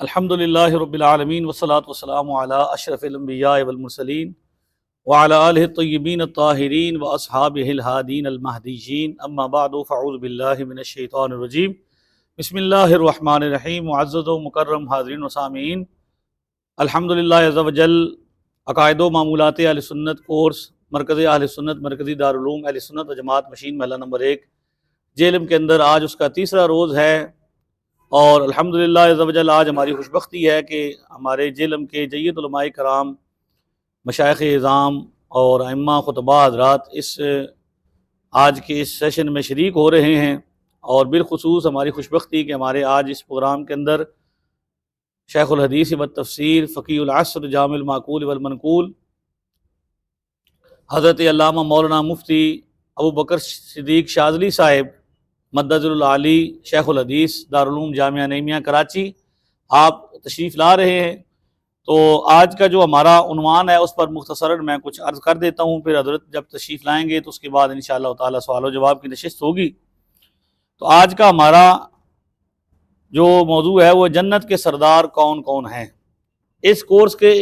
अल्हम्दुलिल्लाहि रब्बिल आलमीन वस्सलातु वस्सलामु अला अशरफिल अंबिया वल मुरसलीन व अला आलिहि तय्यबीन अत्ताहिरीन व अस्हाबिहिल हादीन अल महदीयीन अम्मा बअदु फ़अऊज़ु बिल्लाहि मिनश शैतानिर रजीम बिस्मिल्लाहिर रहमानिर रहीम मुअज़्ज़ज़ व मुकर्रम हाज़रीन व सामीईन अल्हम्दुलिल्लाहि अज़्ज़ा व जल अक़ाइद व मामूलात अहले सुन्नत कोर्स मरकज़ अहले सुन्नत मरकज़ी दारुल उलूम अहले सुन्नत व जमात मशीन महल्ला नंबर 1 जेलम के अंदर आज उसका तीसरा रोज़ है। और अल्हम्दुलिल्लाह अज़्ज़ा व जल आज हमारी खुशबख्ती है कि हमारे जेलम के जय्यद उलमाए कराम मशाइख़ इज़ाम और अइम्मा खुतबा हज़रात इस आज के इस सेशन में शरीक हो रहे हैं। और बिलखुसूस हमारी खुशबख्ती कि हमारे आज इस प्रोग्राम के अंदर शेखुल हदीस व तफ़सीर फ़क़ीहुल अस्र जामिल माक़ूल वल मनक़ूल हज़रत अल्लामा मौलाना मुफ्ती अबू बकर सिद्दीक़ शाज़ली साहिब मद्दजुल आली शेखुल हदीस दारुल उलूम जामिया नईमिया कराची आप तशरीफ़ ला रहे हैं। तो आज का जो हमारा उन्वान है उस पर मुख्तसरन मैं कुछ अर्ज़ कर देता हूँ, फिर हज़रत जब तशरीफ़ लाएँगे तो उसके बाद इंशाअल्लाह ताला सवाल व जवाब की नशिस्त होगी। तो आज का हमारा जो मौजू है वो जन्नत के सरदार कौन कौन हैं। इस कोर्स के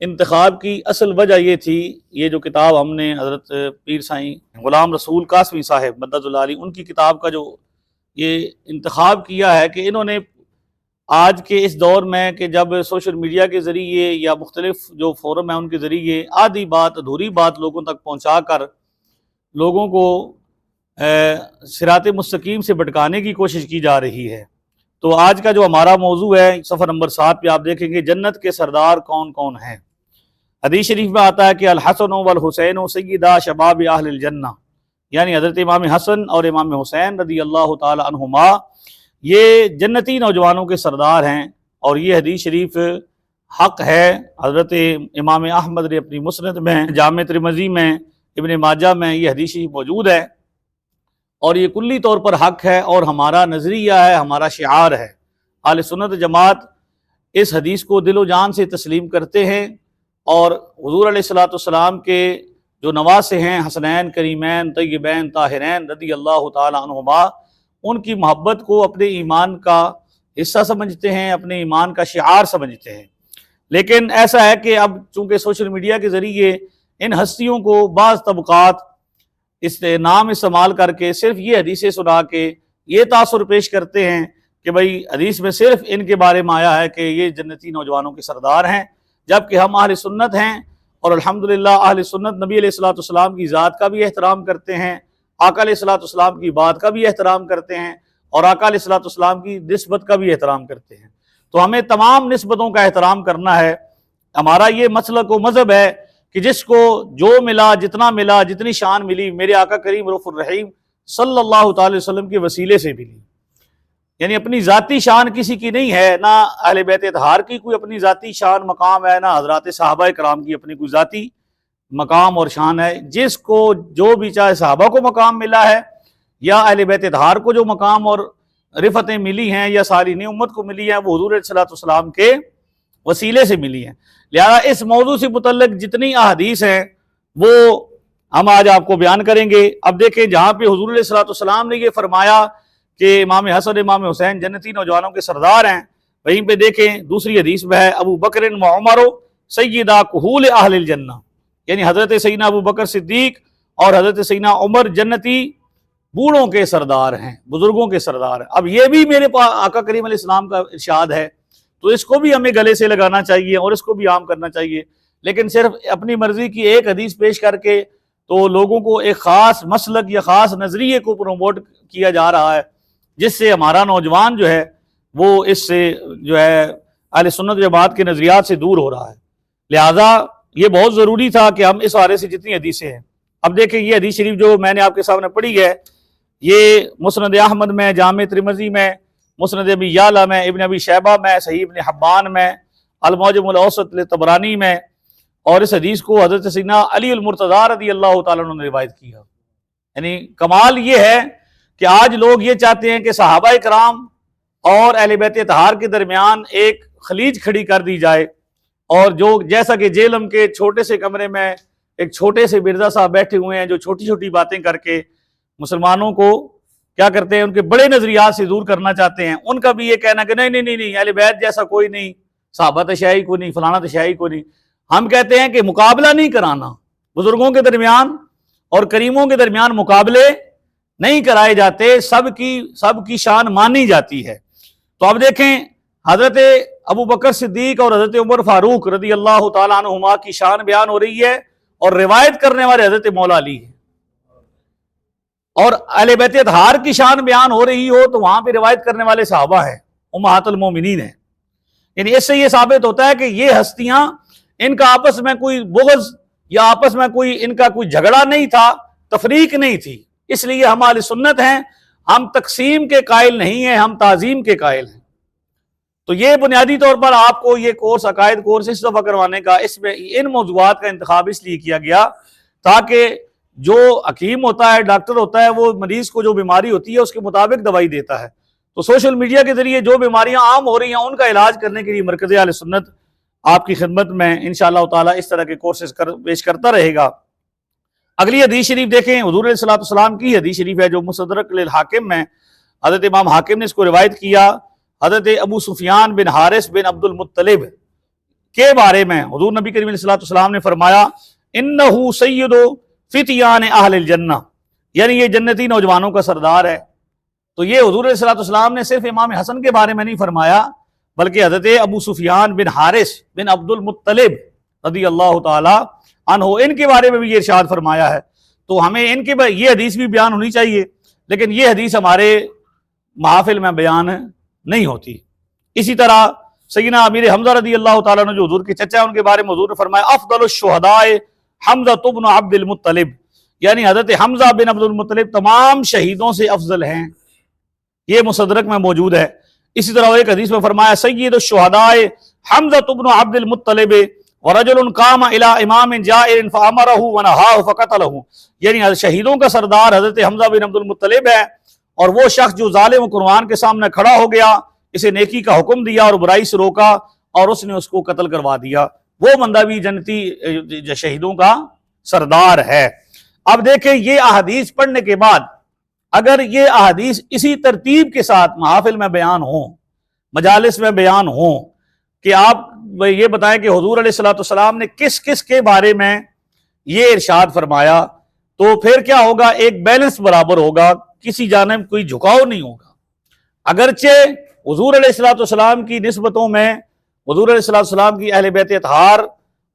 इंतखाब की असल वजह ये थी, ये जो किताब हमने हज़रत पीर साईं ग़ुलाम रसूल कासमी साहिब मद्दजुल आली उनकी किताब का जो ये इंतखाब किया है कि इन्होंने आज के इस दौर में कि जब सोशल मीडिया के ज़रिए या मुख्तलिफ जो फोरम है उनके ज़रिए आधी बात अधूरी बात लोगों तक पहुँचा कर लोगों को सिराते मुस्तकीम से भटकाने की कोशिश की जा रही है। तो आज का जो हमारा मौजू है सफ़र नंबर 7 पे आप देखेंगे जन्नत के सरदार कौन कौन हैं। हदीस शरीफ में आता है कि अल हसन वल हुसैन सय्यदा शबाब अहलिल जन्नह, यानी हज़रत इमाम हसन और इमाम हुसैन रज़ी अल्लाह ताला अन्हुमा ये जन्नती नौजवानों के सरदार हैं। और ये हदीस शरीफ हक़ है। हज़रत इमाम अहमद ने अपनी मुस्नद में, जामे तिरमिज़ी में, इब्न माजा में ये हदीस शरीफ मौजूद है और ये कुल्ली तौर पर हक़ है और हमारा नज़रिया है, हमारा शिआर है। अहले सुन्नत जमात इस हदीस को दिलो जान से तस्लीम करते हैं और हुज़ूर अलैहिस्सलाम के जो नवासे हैं हसनैन करीमैन तय्यबैन ताहिरैन रज़ी अल्लाह ताला अन्हुमा उनकी मोहब्बत को अपने ईमान का हिस्सा समझते हैं, अपने ईमान का शिआर समझते हैं। लेकिन ऐसा है कि अब चूँकि सोशल मीडिया के ज़रिए इन हस्तियों को बाज़ तबक़ात इस नाम इस्तेमाल करके सिर्फ ये हदीसें सुना के ये तासुर पेश करते हैं कि भाई हदीस में सिर्फ इनके बारे में आया है कि ये जन्नती नौजवानों के सरदार हैं, जबकि हम अहले सुन्नत हैं और अल्हम्दुलिल्लाह अहले सुन्नत नबी अलैहिस्सलाम की ज़ात का भी एहतराम करते हैं, आका अलैहिस्सलाम की बात का भी एहतराम करते हैं और आका अलैहिस्सलाम की निस्बत का भी एहतराम करते हैं। तो हमें तमाम निस्बतों का एहतराम करना है। हमारा ये मसलक व मज़हब है कि जिसको जो मिला, जितना मिला, जितनी शान मिली मेरे आका करीम रऊफ़ुर रहीम सल्लल्लाहु अलैहि वसल्लम के वसीले से मिली। यानी अपनी ज़ाती शान किसी की नहीं है, ना अहले बैत इत्हार की कोई अपनी ज़ाती शान मकाम है, ना हज़रात सहाबा कराम की अपनी कोई ज़ाती मकाम और शान है। जिसको जो भी, चाहे सहाबा को मकाम मिला है या अहले बैत इत्हार को जो मकाम और रिफ़तें मिली हैं या सारी उम्मत को मिली हैं, वो हुज़ूर अलैहिस्सलाम के वसीले से मिली हैं। लिहाजा इस मौजू से मुतल्लिक़ जितनी अहादीस हैं वो हम आज आपको बयान करेंगे। अब देखें, जहाँ पे हुज़ूर अलैहिस्सलाम ने ये फरमाया कि इमाम हसन इमाम हुसैन जन्नती नौजवानों के सरदार हैं, वहीं पे देखें दूसरी हदीस में है अबू बकर व उमर सय्यदा कुहूल अहलिल जन्नह, यानी हज़रत सैयदना अबू बकर सिद्दीक़ और हज़रत सैयदना उमर जन्नती बूढ़ों के सरदार हैं, बुजुर्गों के सरदार हैं। अब ये भी मेरे आका करीम अलैहिस्सलाम का इरशाद है, तो इसको भी हमें गले से लगाना चाहिए और इसको भी आम करना चाहिए। लेकिन सिर्फ अपनी मर्जी की एक हदीस पेश करके तो लोगों को एक ख़ास मसलक या ख़ास नज़रिए को प्रमोट किया जा रहा है, जिससे हमारा नौजवान जो है वो इससे जो है अहले सुन्नत जमात के नज़रियात से दूर हो रहा है। लिहाजा ये बहुत ज़रूरी था कि हम इस बारे से जितनी हदीसें हैं, अब देखें ये हदीस शरीफ जो मैंने आपके सामने पढ़ी है ये मुस्नद अहमद में, जामे तिरमिज़ी में, मुस्नद अबी याला में, इब्न अबी शैबा में, सही इब्न हब्बान में, अल मुअज्जमुल औसत तबरानी में, और इस हदीस को हज़रत सैयदना अली अल मुर्तज़ा रज़ी अल्लाह ताला अन्हु ने रिवायत किया। यानी कमाल ये है कि आज लोग ये चाहते हैं कि सहाबा कराम और अहले बैत इत्हार के दरमियान एक खलीज खड़ी कर दी जाए, और जो जैसा कि जेलम के छोटे से कमरे में एक छोटे से मिर्ज़ा साहब बैठे हुए हैं जो छोटी छोटी बातें करके मुसलमानों को क्या करते हैं, उनके बड़े नजरियात से दूर करना चाहते हैं। उनका भी ये कहना कि नहीं नहीं नहीं नहीं, अहले बैत जैसा कोई नहीं, सहाबा तशाई को नहीं, फलाना तशाई को नहीं। हम कहते हैं कि मुकाबला नहीं कराना, बुजुर्गों के दरमियान और करीमों के दरमियान मुकाबले नहीं कराए जाते, सबकी शान मानी जाती है। तो अब देखें, हजरत अबू बकर सिद्दीक और हजरत उमर फारूक रदी अल्लाह तआला अन्हुमा की शान बयान हो रही है, और रिवायत करने वाले हजरत मौला अली है। और अहले बैत अतहार की शान बयान हो रही हो तो वहां पे रिवायत करने वाले सहाबा है, उम्महातुल मोमिनीन है। यानी इससे ये साबित होता है कि ये हस्तियां, इनका आपस में कोई बुग़्ज़ या आपस में कोई इनका कोई झगड़ा नहीं था, तफरीक नहीं थी। इसलिए हम अहले सुन्नत हैं, हम तकसीम के कायल नहीं हैं, हम ताज़ीम के कायल हैं। तो ये बुनियादी तौर पर आपको ये कोर्स, अकायद कोर्स इस दफ़ा करवाने का, इसमें इन मौज़ूआत का इंतखाब इसलिए किया गया ताकि जो हकीम होता है, डॉक्टर होता है, वो मरीज को जो बीमारी होती है उसके मुताबिक दवाई देता है। तो सोशल मीडिया के जरिए जो बीमारियां आम हो रही हैं उनका इलाज करने के लिए मरकज़ अहले सुन्नत आपकी खिदमत में इंशाअल्लाह ताला इस तरह के कोर्सेज पेश करता रहेगा। अगली हदीस शरीफ देखें, हुज़ूर अलैहि सलाम की हदीस शरीफ है जो मुस्तदरक अल हाकिम में हज़रत इमाम हाकिम ने इसको रिवायत किया। हज़रत अबू सुफियान बिन हारिस बिन अब्दुल मुत्तलिब के बारे में हुज़ूर नबी करीम अलैहि सलाम ने फरमाया, इन्नहु सय्यदु फितियान अहलिल जन्नह, यानी ये जन्नती नौजवानों का सरदार है। तो ये हुज़ूर अलैहि सलाम ने सिर्फ इमाम हसन के बारे में नहीं फरमाया, बल्कि हज़रत अबू सुफियान बिन हारिस बिन अब्दुल मुत्तलिब रदी अल्लाह ताला अन्हु, इनके बारे में भी ये इरशाद फरमाया है। तो हमें इनके ये हदीस भी बयान होनी चाहिए, लेकिन ये हदीस हमारे महफिल में बयान नहीं होती। इसी तरह सय्यदना अमीर हमजा रदी अल्लाह ताला अन्हु जो हुज़ूर के चचा हैं, उनके बारे में हुज़ूर ने फरमाया, अफ़दलुश शुहदाए हमजा इब्न अब्दुल मुत्तलिब, यानी हज़रत हमजा बिन अब्दुल मुत्तलिब तमाम शहीदों से अफजल हैं। ये मुसद्दरक में मौजूद है। इसी तरह एक हदीस में फरमाया, सय्यदुश शुहदाए हमजा इब्न अब्दुल मुत्तलिब व रजुलन कामा इला इमामिन जाइरिन फअमरहु व नहाहु फक़तलहु, यानी शहीदों का सरदार हज़रत हमजा बिन अब्दुल मुत्तलिब है, और वो शख्स जो जालिम कुरबान के सामने खड़ा हो गया, इसे नेकी का हुक्म दिया और बुराई से रोका और उसने उसको कत्ल करवा दिया, वो बंदा भी जन्नती शहीदों का सरदार है। अब देखें, ये अहादीस पढ़ने के बाद अगर ये अहादीस इसी तरतीब के साथ महफिल में बयान हो, मजालिस में बयान हो, कि आप ये बताएं कि हुज़ूर अलैहिस्सलाम ने किस किस के बारे में ये इरशाद फरमाया, तो फिर क्या होगा, एक बैलेंस बराबर होगा, किसी जानिब कोई झुकाव नहीं होगा। अगरचे हुज़ूर अलैहिस्सलाम की निस्बतों में हुज़ूर अलैहिस्सलाम की अहले बैत अतहार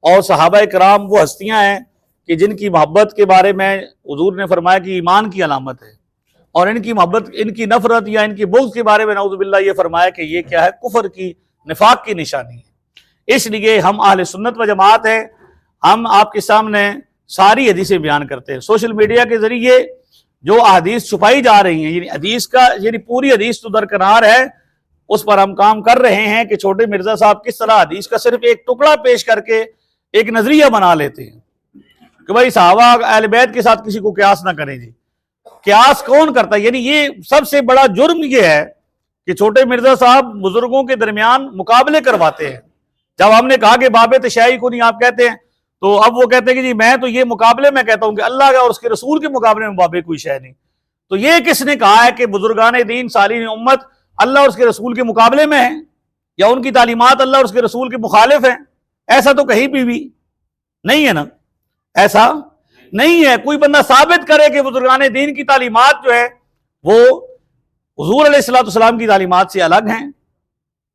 और सहाबा कराम वो हस्तियां हैं कि जिनकी मोहब्बत के बारे में हुज़ूर ने फरमाया कि ईमान की अलामत है, और इनकी मोहब्बत, इनकी नफरत या इनकी बुग़्ज़ के बारे में नऊज़ु बिल्लाह ये फरमाया कि ये क्या है, कुफर की, निफाक की निशानी है। इसलिए हम अहले सुन्नत व जमात हैं, हम आपके सामने सारी हदीसें बयान करते हैं। सोशल मीडिया के जरिए जो अहदीस छुपाई जा रही हैं, यानी हदीस का, यानी पूरी हदीस तो दरकिनार है, उस पर हम काम कर रहे हैं कि छोटे मिर्जा साहब किस तरह हदीस का सिर्फ एक टुकड़ा पेश करके एक नजरिया बना लेते हैं कि भाई सहाबा अहले बैत के साथ किसी को क्यास ना करें। जी, क्यास कौन करता है? यानी ये सबसे बड़ा जुर्म ये है कि छोटे मिर्जा साहब बुजुर्गों के दरमियान मुकाबले करवाते हैं। जब हमने कहा कि बाबे तशाई को नहीं आप कहते हैं, तो अब वो कहते हैं कि जी मैं तो ये मुकाबले में कहता हूं कि अल्लाह का और उसके रसूल के मुकाबले में बाबे कोई शय नहीं। तो ये किसने कहा है कि बुजुर्गान दीन सालीन उम्मत अल्लाह और उसके रसूल के मुकाबले में है, या उनकी तालीमात अल्लाह और उसके रसूल के मुखालिफ है? ऐसा तो कहीं भी नहीं है ना, ऐसा नहीं है। कोई बंदा साबित करे कि बुजुर्गान दीन की तालीमात जो है वो हुजूर अलैहिस्सलाम की तालीमात से अलग हैं।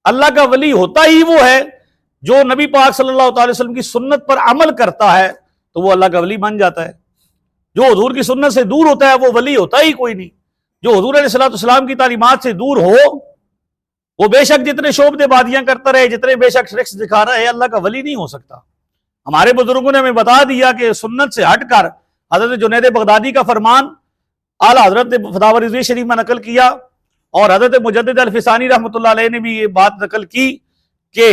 अल्लाह का वली होता ही वो है जो नबी पाक सल्लल्लाहु अलैहि वसल्लम की सुन्नत पर अमल करता है, तो वो अल्लाह का वली बन जाता है। जो हुजूर की सुन्नत से दूर होता है वो वली होता ही कोई नहीं। जो हुजूर अलैहिस्सलाम की तालीमात से दूर हो वो बेशक जितने शोबदेबादियां करता रहे, जितने बेशक ट्रिक्स दिखा रहा है, अल्लाह का वली नहीं हो सकता। हमारे बुजुर्गों ने हमें बता दिया कि सुन्नत से हटकर हजरत जुनैद बगदादी का फरमान आला हजरत ने फतावा रिज़वी शरीफ में नकल किया, और हजरत मुजद्दिद अल-फिसानी रहमतुल्लाह अलैह ने भी ये बात नकल की कि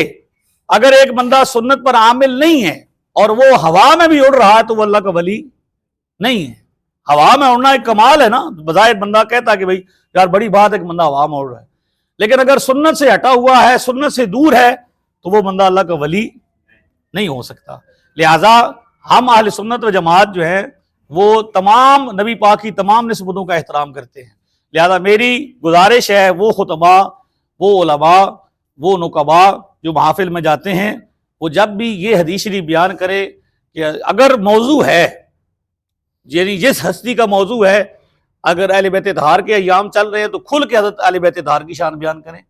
अगर एक बंदा सुन्नत पर आमिल नहीं है और वो हवा में भी उड़ रहा है तो वो अल्लाह का वली नहीं है। हवा में उड़ना एक कमाल है ना, बज़ाहिर बंदा कहता कि भाई यार बड़ी बात है कि बंदा हवा में उड़ रहा है, लेकिन अगर सुन्नत से हटा हुआ है, सुन्नत से दूर है, तो वो बंदा अल्लाह का वली नहीं हो सकता। लिहाजा हम अहले सुन्नत व जमात जो है वो तमाम नबी पाक की तमाम निस्बतों का एहतराम करते हैं, लिहाजा मेरी गुजारिश है वो खुतबा, वो उलमा, वो नुकबा जो महफिल में जाते हैं, वो जब भी ये हदीस शरीफ बयान करे कि अगर मौजू है, यानी जिस हस्ती का मौजू है, अगर अहले बैत तहार के अय्याम चल रहे हैं तो खुल के हज़रत अहले बैत तहार की शान बयान करें।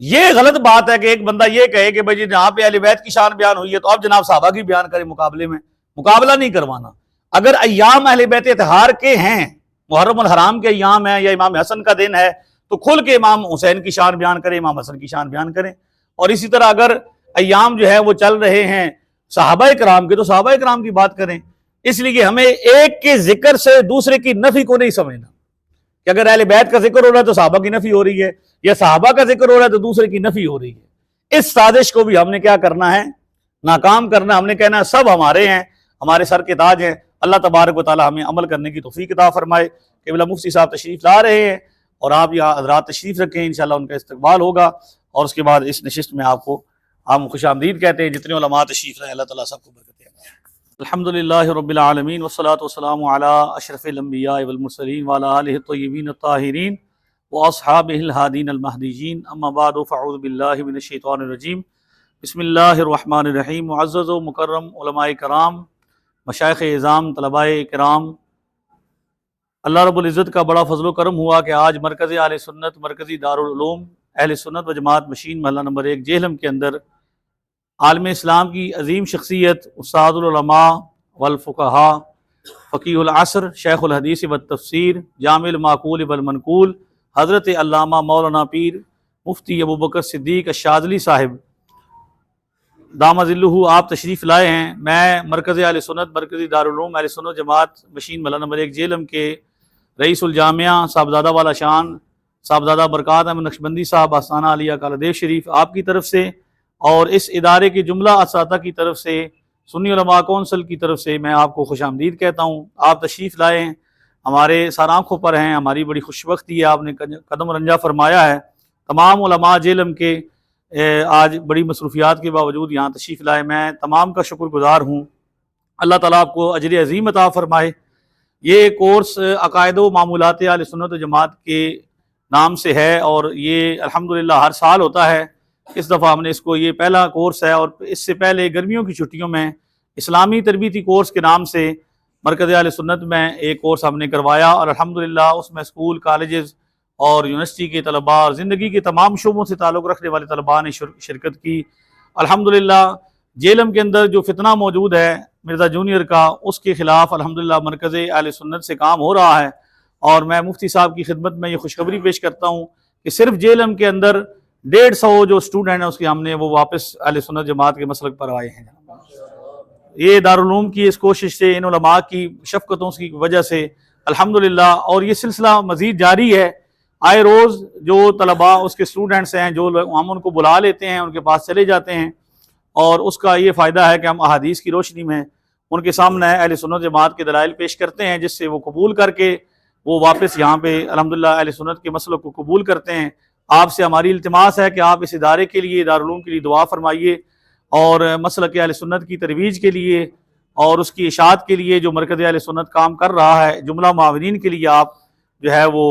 ये गलत बात है कि एक बंदा ये कहे कि भाई जहाँ पे अहले बैत की शान बयान हुई है तो अब जनाब सहाबा की बयान करें मुकाबले में। मुकाबला नहीं करवाना। अगर अय्याम अहले बैत तहार के हैं, मुहर्रम अल हराम के अय्याम है या इमाम हसन का दिन है, तो खुल के इमाम हुसैन की शान बयान करें, इमाम हसन की शान बयान करें। और इसी तरह अगर अय्याम जो है वो चल रहे हैं सहाबा इकराम के, तो सहाबा इकराम की बात करें। इसलिए हमें एक के जिक्र से दूसरे की नफी को नहीं समझना कि अगर अहले बैत का जिक्र हो रहा है तो सहाबा की नफी हो रही है, या सहाबा का जिक्र हो रहा है तो दूसरे की नफी हो रही है। इस साजिश को भी हमने क्या करना है, नाकाम करना। हमने कहना है सब हमारे हैं, हमारे सर के ताज हैं। अल्लाह तबारक व तआला हमें अमल करने की तौफीक अता फरमाए। क़िबला मुफ्ती साहब तशरीफ़ ला रहे हैं और आप यहाँ हज़रात तशरीफ़ रखें, इंशाअल्लाह उनका इस्तकबाल होगा। और उसके बाद इस नशिस्त में आपको हम खुशामदीद कहते हैं। जितने उलमा तशरीफ़ लाए अल्लाह ताला सबको बरकत दे। अल्हम्दुलिल्लाहि रब्बिल आलमीन वस्सलातु वस्सलामु अला अशरफिल अंबिया वल मुरसलीन व अला आलिहि तय्यबीन अत्ताहिरीन व अस्हाबिहिल हादीन अल महदीयीन। अम्मा बाद फ़अऊज़ु बिल्लाहि मिनश शैतानिर रजीम। बिस्मिल्लाहिर रहमानिर रहीम। मुअज़्ज़ज़ व मुकर्रम उलमाए कराम, मशाइख़ इज़ाम, तलबाए किराम, अल्लाह रब्बुल इज़्ज़त का बड़ा फज़ल व करम हुआ कि आज मरकज़ आले सुन्नत, मरकज़ी दारुल उलूम अहले सुन्नत व जमात मशीन महल्ला नंबर 1 जेहलम के अंदर आलम इस्लाम की अजीम शख्सियत उस्तादुल उलमा वल फ़ुक़हा फ़क़ीहुल असर शेखुल हदीस व तफ़सीर जामिल माक़ूल वल मनक़ूल हज़रत अल्लामा मौलाना पीर मुफ्ती अबू बकर सिद्दीक़ अश-शाज़ली साहिब दामज़िल्लुहु आप तशरीफ़ लाए हैं। मैं मरकज़ आले सुन्नत, मरकज़ी दारुल उलूम अहले सुन्नत जमात मशीन महल्ला नंबर 1 जेहलम के रईसुल जामिया साहबज़ादा वाला शान साहबज़ादा बरक़ात अहमद नक्शबंदी साहब आस्ताना आलिया कालदेव शरीफ आपकी तरफ से और इस इदारे के जुमला असाता की तरफ से, सुन्नी उलमा कौंसिल की तरफ से मैं आपको खुशामदीद कहता हूँ। आप तशरीफ़ लाए हैं, हमारे सर आँखों पर हैं, हमारी बड़ी खुशबख्ती है, आपने कदम रंजा फरमाया है। तमाम उलमा जेहलम के आज बड़ी मसरूफियात के बावजूद यहाँ तशरीफ़ लाए, मैं तमाम का शुक्रगुज़ार हूँ। अल्लाह ताला आपको अजर अज़ीम अता फ़रमाए। ये कोर्स अक़ायद व मामूलात आले सुन्नत जमात के नाम से है और ये अल्हम्दुलिल्लाह हर साल होता है। इस दफ़ा हमने इसको, ये पहला कोर्स है और इससे पहले गर्मियों की छुट्टियों में इस्लामी तरबीती कोर्स के नाम से मरकज़ आले सुन्नत में एक कोर्स हमने करवाया और अल्हम्दुलिल्लाह उसमें स्कूल, कॉलेजेस और यूनिवर्सिटी के तलबा और ज़िंदगी के तमाम शोबों से ताल्लुक़ रखने वाले तलबा ने शिरकत की। अल्हम्दुलिल्लाह जेहलम के अंदर जो फितना मौजूद है मिर्ज़ा जूनियर का, उसके ख़िलाफ़ अल्हम्दुलिल्लाह मरकज़ आले सुन्नत से काम हो रहा है। और मैं मुफ्ती साहब की खिदमत में ये खुशखबरी पेश करता हूँ कि सिर्फ जेहलम के अंदर 150 जो स्टूडेंट हैं उसके हमने वो वापस अहले सुन्नत जमात के मसलक पर आए हैं। ये दारुल उलूम की इस कोशिश से, इन उलमा की शफ़क़तों की वजह से अल्हम्दुलिल्लाह, और ये सिलसिला मज़ीद जारी है। आए रोज़ जो तलबा उसके स्टूडेंट्स हैं, जो हम उनको बुला लेते हैं, उनके पास चले जाते हैं और उसका ये फ़ायदा है कि हम अहादीस की रोशनी में उनके सामने अहले सुन्नत जमात के दलाइल पेश करते हैं, जिससे वो कबूल करके वो वापस यहाँ पे अल्हम्दुलिल्लाह अहले सुन्नत के मसलक को कबूल करते हैं। आपसे हमारी इल्तिमास है कि आप इस इदारे के लिए, दारुल उलूम के लिए दुआ फरमाइए और मसलक अहले सुन्नत की तरवीज के लिए और उसकी इशाअत के लिए जो मरकज़ अहले सुन्नत काम कर रहा है, जुमला मावरीन के लिए आप जो है वो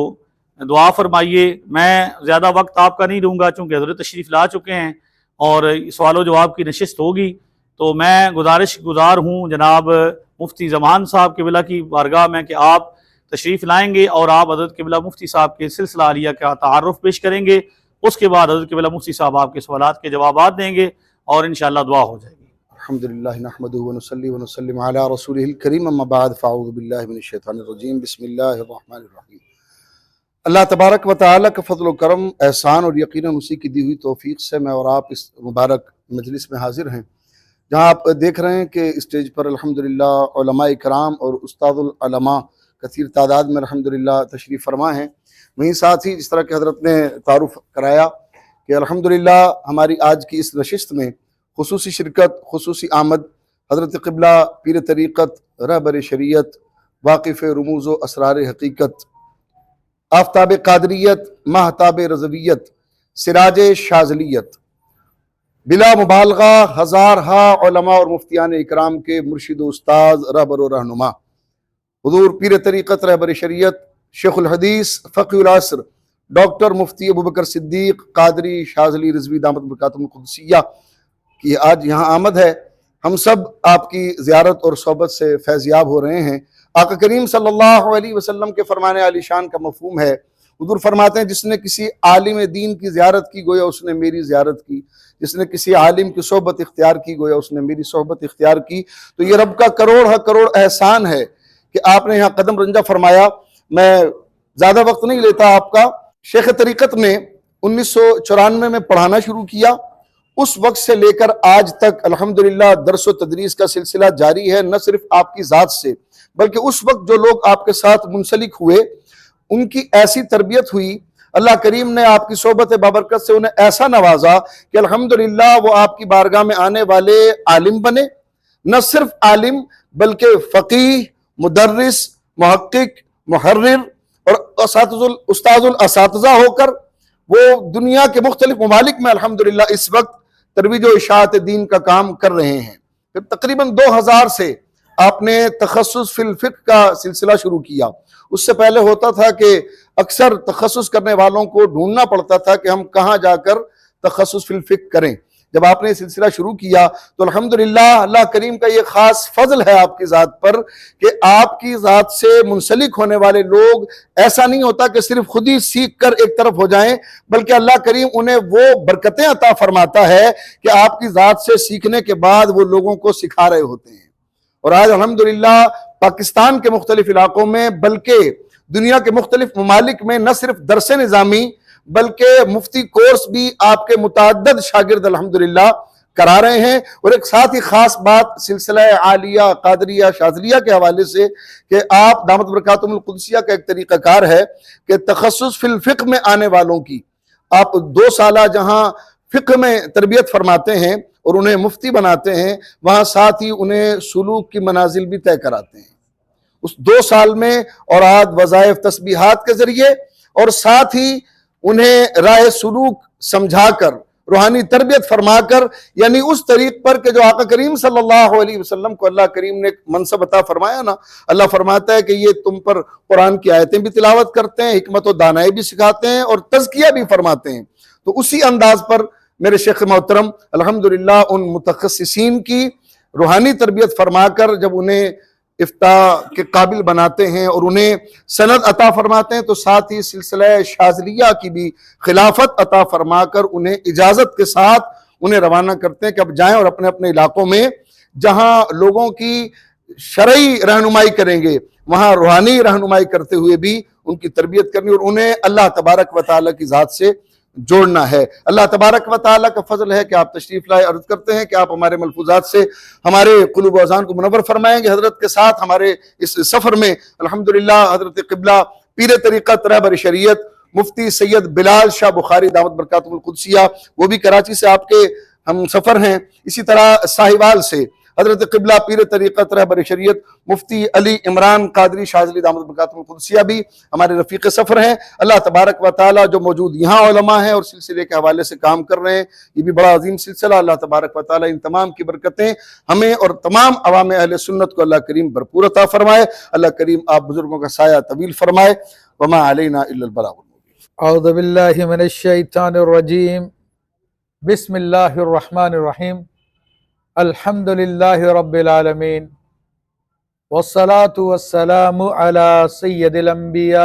दुआ फरमाइए। मैं ज़्यादा वक्त आपका नहीं दूँगा चूँकि हज़रत तशरीफ़ ला चुके हैं और सवाल जवाब की नशिस्त होगी, तो मैं गुज़ार हूँ जनाब मुफ्ती ज़मान साहब क़िबला की बारगाह में कि आप तशरीफ़ लाएंगे और आप हज़रत क़िबला मुफ्ती साहब के सिलसिला आलिया का तारुफ़ पेश करेंगे। उसके बाद हज़रत क़िबला मुफ्ती साहब आपके सवालात के जवाबात देंगे और इंशाअल्लाह दुआ हो जाएगी। अल्हम्दुलिल्लाह नहमदुहु व नुसल्ली व नुसल्लिम अला रसूलिहिल करीम, अम्मा बाद फ़अऊज़ु बिल्लाहि मिनश शैतानिर रजीम, बिस्मिल्लाहिर रहमानिर रहीम। अल्लाह तबारक व तआला का फ़ज़ल व करम, एहसान और यकीनन उसी की दी हुई तौफ़ीक़ से मैं और आप इस मुबारक मजलिस में हाज़िर हैं, जहाँ आप देख रहे हैं कि स्टेज पर अल्हम्दुलिल्लाह उलमाए कराम और उस्तादुल उलमा कसीर तादाद में अल्हम्दुलिल्लाह तशरीफ़ फरमा हैं। वहीं साथ ही जिस तरह के हज़रत ने तारुफ़ कराया कि अल्हम्दुलिल्लाह हमारी आज की इस नशिस्त में खुसूसी शिरकत, खुसूसी आमद हज़रत क़िबला पीर तरीक़त, रहबर शरीयत, वाक़िफ़ रुमूज़ व असरार हकीकत, आफ्ताब क़ादरियत, महताब रज़वियत, सिराज शाज़लियत, बिला मुबालगा हज़ारहा उलमा और मुफ्तियान इकराम के मुर्शिद उस्ताद, रहबर व रहनुमा हुज़ूर पीर तरीक़त, रहबर शरीयत, शेखुल हदीस फ़क़ीहुल असर डॉक्टर मुफ्ती अबू बकर सिद्दीक कादरी शाज़ली रिज़वी दामत बरकातुहुल क़ुद्सिया की आज यहाँ आमद है। हम सब आपकी ज़ियारत और सोहबत से फैज़याब हो रहे हैं। आका करीम सल्लल्लाहु अलैहि वसल्लम के फरमाने आली शान का मफ़हूम है, हुज़ूर फरमाते हैं जिसने किसी आलिम दीन की ज़ियारत की गोया उसने मेरी ज़ियारत की, जिसने किसी आलिम की सोहबत इख्तियार की गोया उसने मेरी सोहबत इख्तियार की। तो ये रब का करोड़ करोड़ एहसान है कि आपने यहाँ कदम रंजा फरमाया। मैं ज़्यादा वक्त नहीं लेता आपका। शेख तरीक़त ने 1994 में पढ़ाना शुरू किया। उस वक्त से लेकर आज तक अल्हम्दुलिल्लाह दर्स व तदरीस का सिलसिला जारी है, न सिर्फ आपकी ज़ात से बल्कि उस वक्त जो लोग आपके साथ मुंसलिक हुए उनकी ऐसी तरबियत हुई। अल्लाह करीम ने आपकी सोहबत बाबरकत से उन्हें ऐसा नवाजा कि अल्हम्दुलिल्लाह वो आपकी बारगाह में आने वाले आलिम बने। न सिर्फ आलिम बल्कि फ़क़ीह, मुदर्रिस, मुहक्किक, मुहर्रिर और उस्ताजुल असातिज़ा होकर वो दुनिया के मुख्तलिफ ममालिक में अल्हम्दुलिल्लाह इस वक्त तरवीज व इशाअत दीन का काम कर रहे हैं। फिर तकरीबन 2000 से आपने तखस्सुस फिल फ़िक़्ह का सिलसिला शुरू किया। उससे पहले होता था कि अक्सर तखस्सुस करने वालों को ढूंढना पड़ता था कि हम कहाँ जाकर तखस्सुस फिल फ़िक़्ह करें। जब आपने ये सिलसिला शुरू किया तो अल्हम्दुलिल्लाह अल्लाह करीम का ये खास फजल है आपकी ज़ात पर कि आपकी ज़ात से मुंसलिक होने वाले लोग ऐसा नहीं होता कि सिर्फ खुद ही सीख कर एक तरफ हो जाएं, बल्कि अल्लाह करीम उन्हें वो बरकतें अता फरमाता है कि आपकी ज़ात से सीखने के बाद वो लोगों को सिखा रहे होते हैं। और आज अल्हम्दुलिल्लाह पाकिस्तान के मुख्तलिफ इलाकों में बल्कि दुनिया के मुख्तलिफ ममालिक में न सिर्फ दरस निज़ामी बल्कि मुफ्ती कोर्स भी आपके मुतअद्दिद शागिर्द अल्हम्दुलिल्लाह करा रहे हैं। और एक साथ ही खास बात सिलसिला आलिया कादरिया शाज़लिया के हवाले से कि आप दामत बरकातुहुल क़ुद्सिया का एक तरीक़ाकार है कि तखस्सुस फिल फ़िक़्ह में आने वालों की आप 2 साल जहाँ फ़िक़्ह में तरबियत फरमाते हैं और उन्हें मुफ्ती बनाते हैं, वहाँ साथ ही उन्हें सुलूक की मनाजिल भी तय कराते हैं। उस 2 साल में औराद वज़ाइफ तस्बीहात के ज़रिए और साथ ही उन्हें राह सुलूक समझाकर रूहानी तरबियत फरमाकर, यानी उस तरीक़ पर कि जो आका करीम सल्लल्लाहु अलैहि वसल्लम को अल्लाह करीम ने मनसब अता फरमाया ना। अल्लाह फरमाता है कि ये तुम पर कुरान की आयतें भी तिलावत करते हैं, हिकमत व दानाई भी सिखाते हैं और तज़किया भी फरमाते हैं। तो उसी अंदाज पर मेरे शेख मोहतरम अल्हम्दुलिल्लाह उन मुतखस्सिसीन की रूहानी तरबियत फरमाकर जब उन्हें इफ्ता के काबिल बनाते हैं और उन्हें सनद अता फरमाते हैं, तो साथ ही सिलसिला शाज़लिया की भी खिलाफत अता फरमाकर उन्हें इजाज़त के साथ उन्हें रवाना करते हैं कि अब जाएं और अपने अपने इलाकों में जहां लोगों की शरई रहनुमाई करेंगे वहां रूहानी रहनुमाई करते हुए भी उनकी तरबियत करनी और उन्हें अल्लाह तबारक व तआला की ज़ात से जोड़ना है। अल्लाह तबारक व तआला का फजल है कि आप तशरीफ लाए। अर्ज करते हैं कि आप हमारे मलफूजात से हमारे कुलूब अज़ान को मुनव्वर फरमाएंगे। हजरत के साथ हमारे इस सफ़र में अल्हम्दुलिल्लाह हजरत क़िबला पीर तरीक़त रहबर शरीयत मुफ्ती सैयद बिलाल शाह बुखारी दामत बरकातुहुल क़ुद्सिया वो भी कराची से आपके हम सफ़र हैं। इसी तरह साहिवाल से हजरत क़िबला पीर तरीक़त रहबर शरीयत मुफ्ती अली इमरान कादरी शाज़ली दामत बरकातुहुल क़ुद्सिया भी हमारे रफ़ीक़ सफ़र हैं। अल्लाह तबारक व तआला जो मौजूद यहाँ उलमा हैं और सिलसिले के हवाले से काम कर रहे हैं, ये भी बड़ा अजीम सिलसिला। अल्लाह तबारक व तआला इन तमाम की बरकतें हमें और तमाम अवाम अहले सुन्नत को अल्लाह करीम भरपूर अता फरमाए। अल्लाह करीम आप बुजुर्गों का साया तवील फरमाए। वमा अलैना इल्लल बलागुल मुबीन। औज़ु बिल्लाहि मिनश शैतानिर रजीम। बिस्मिल्लाहिर रहमानिर रहीम। अल्हम्दुलिल्लाहि रब्बिल आलमीन वस्सलातु वस्सलामु अला सय्यिदिल अंबिया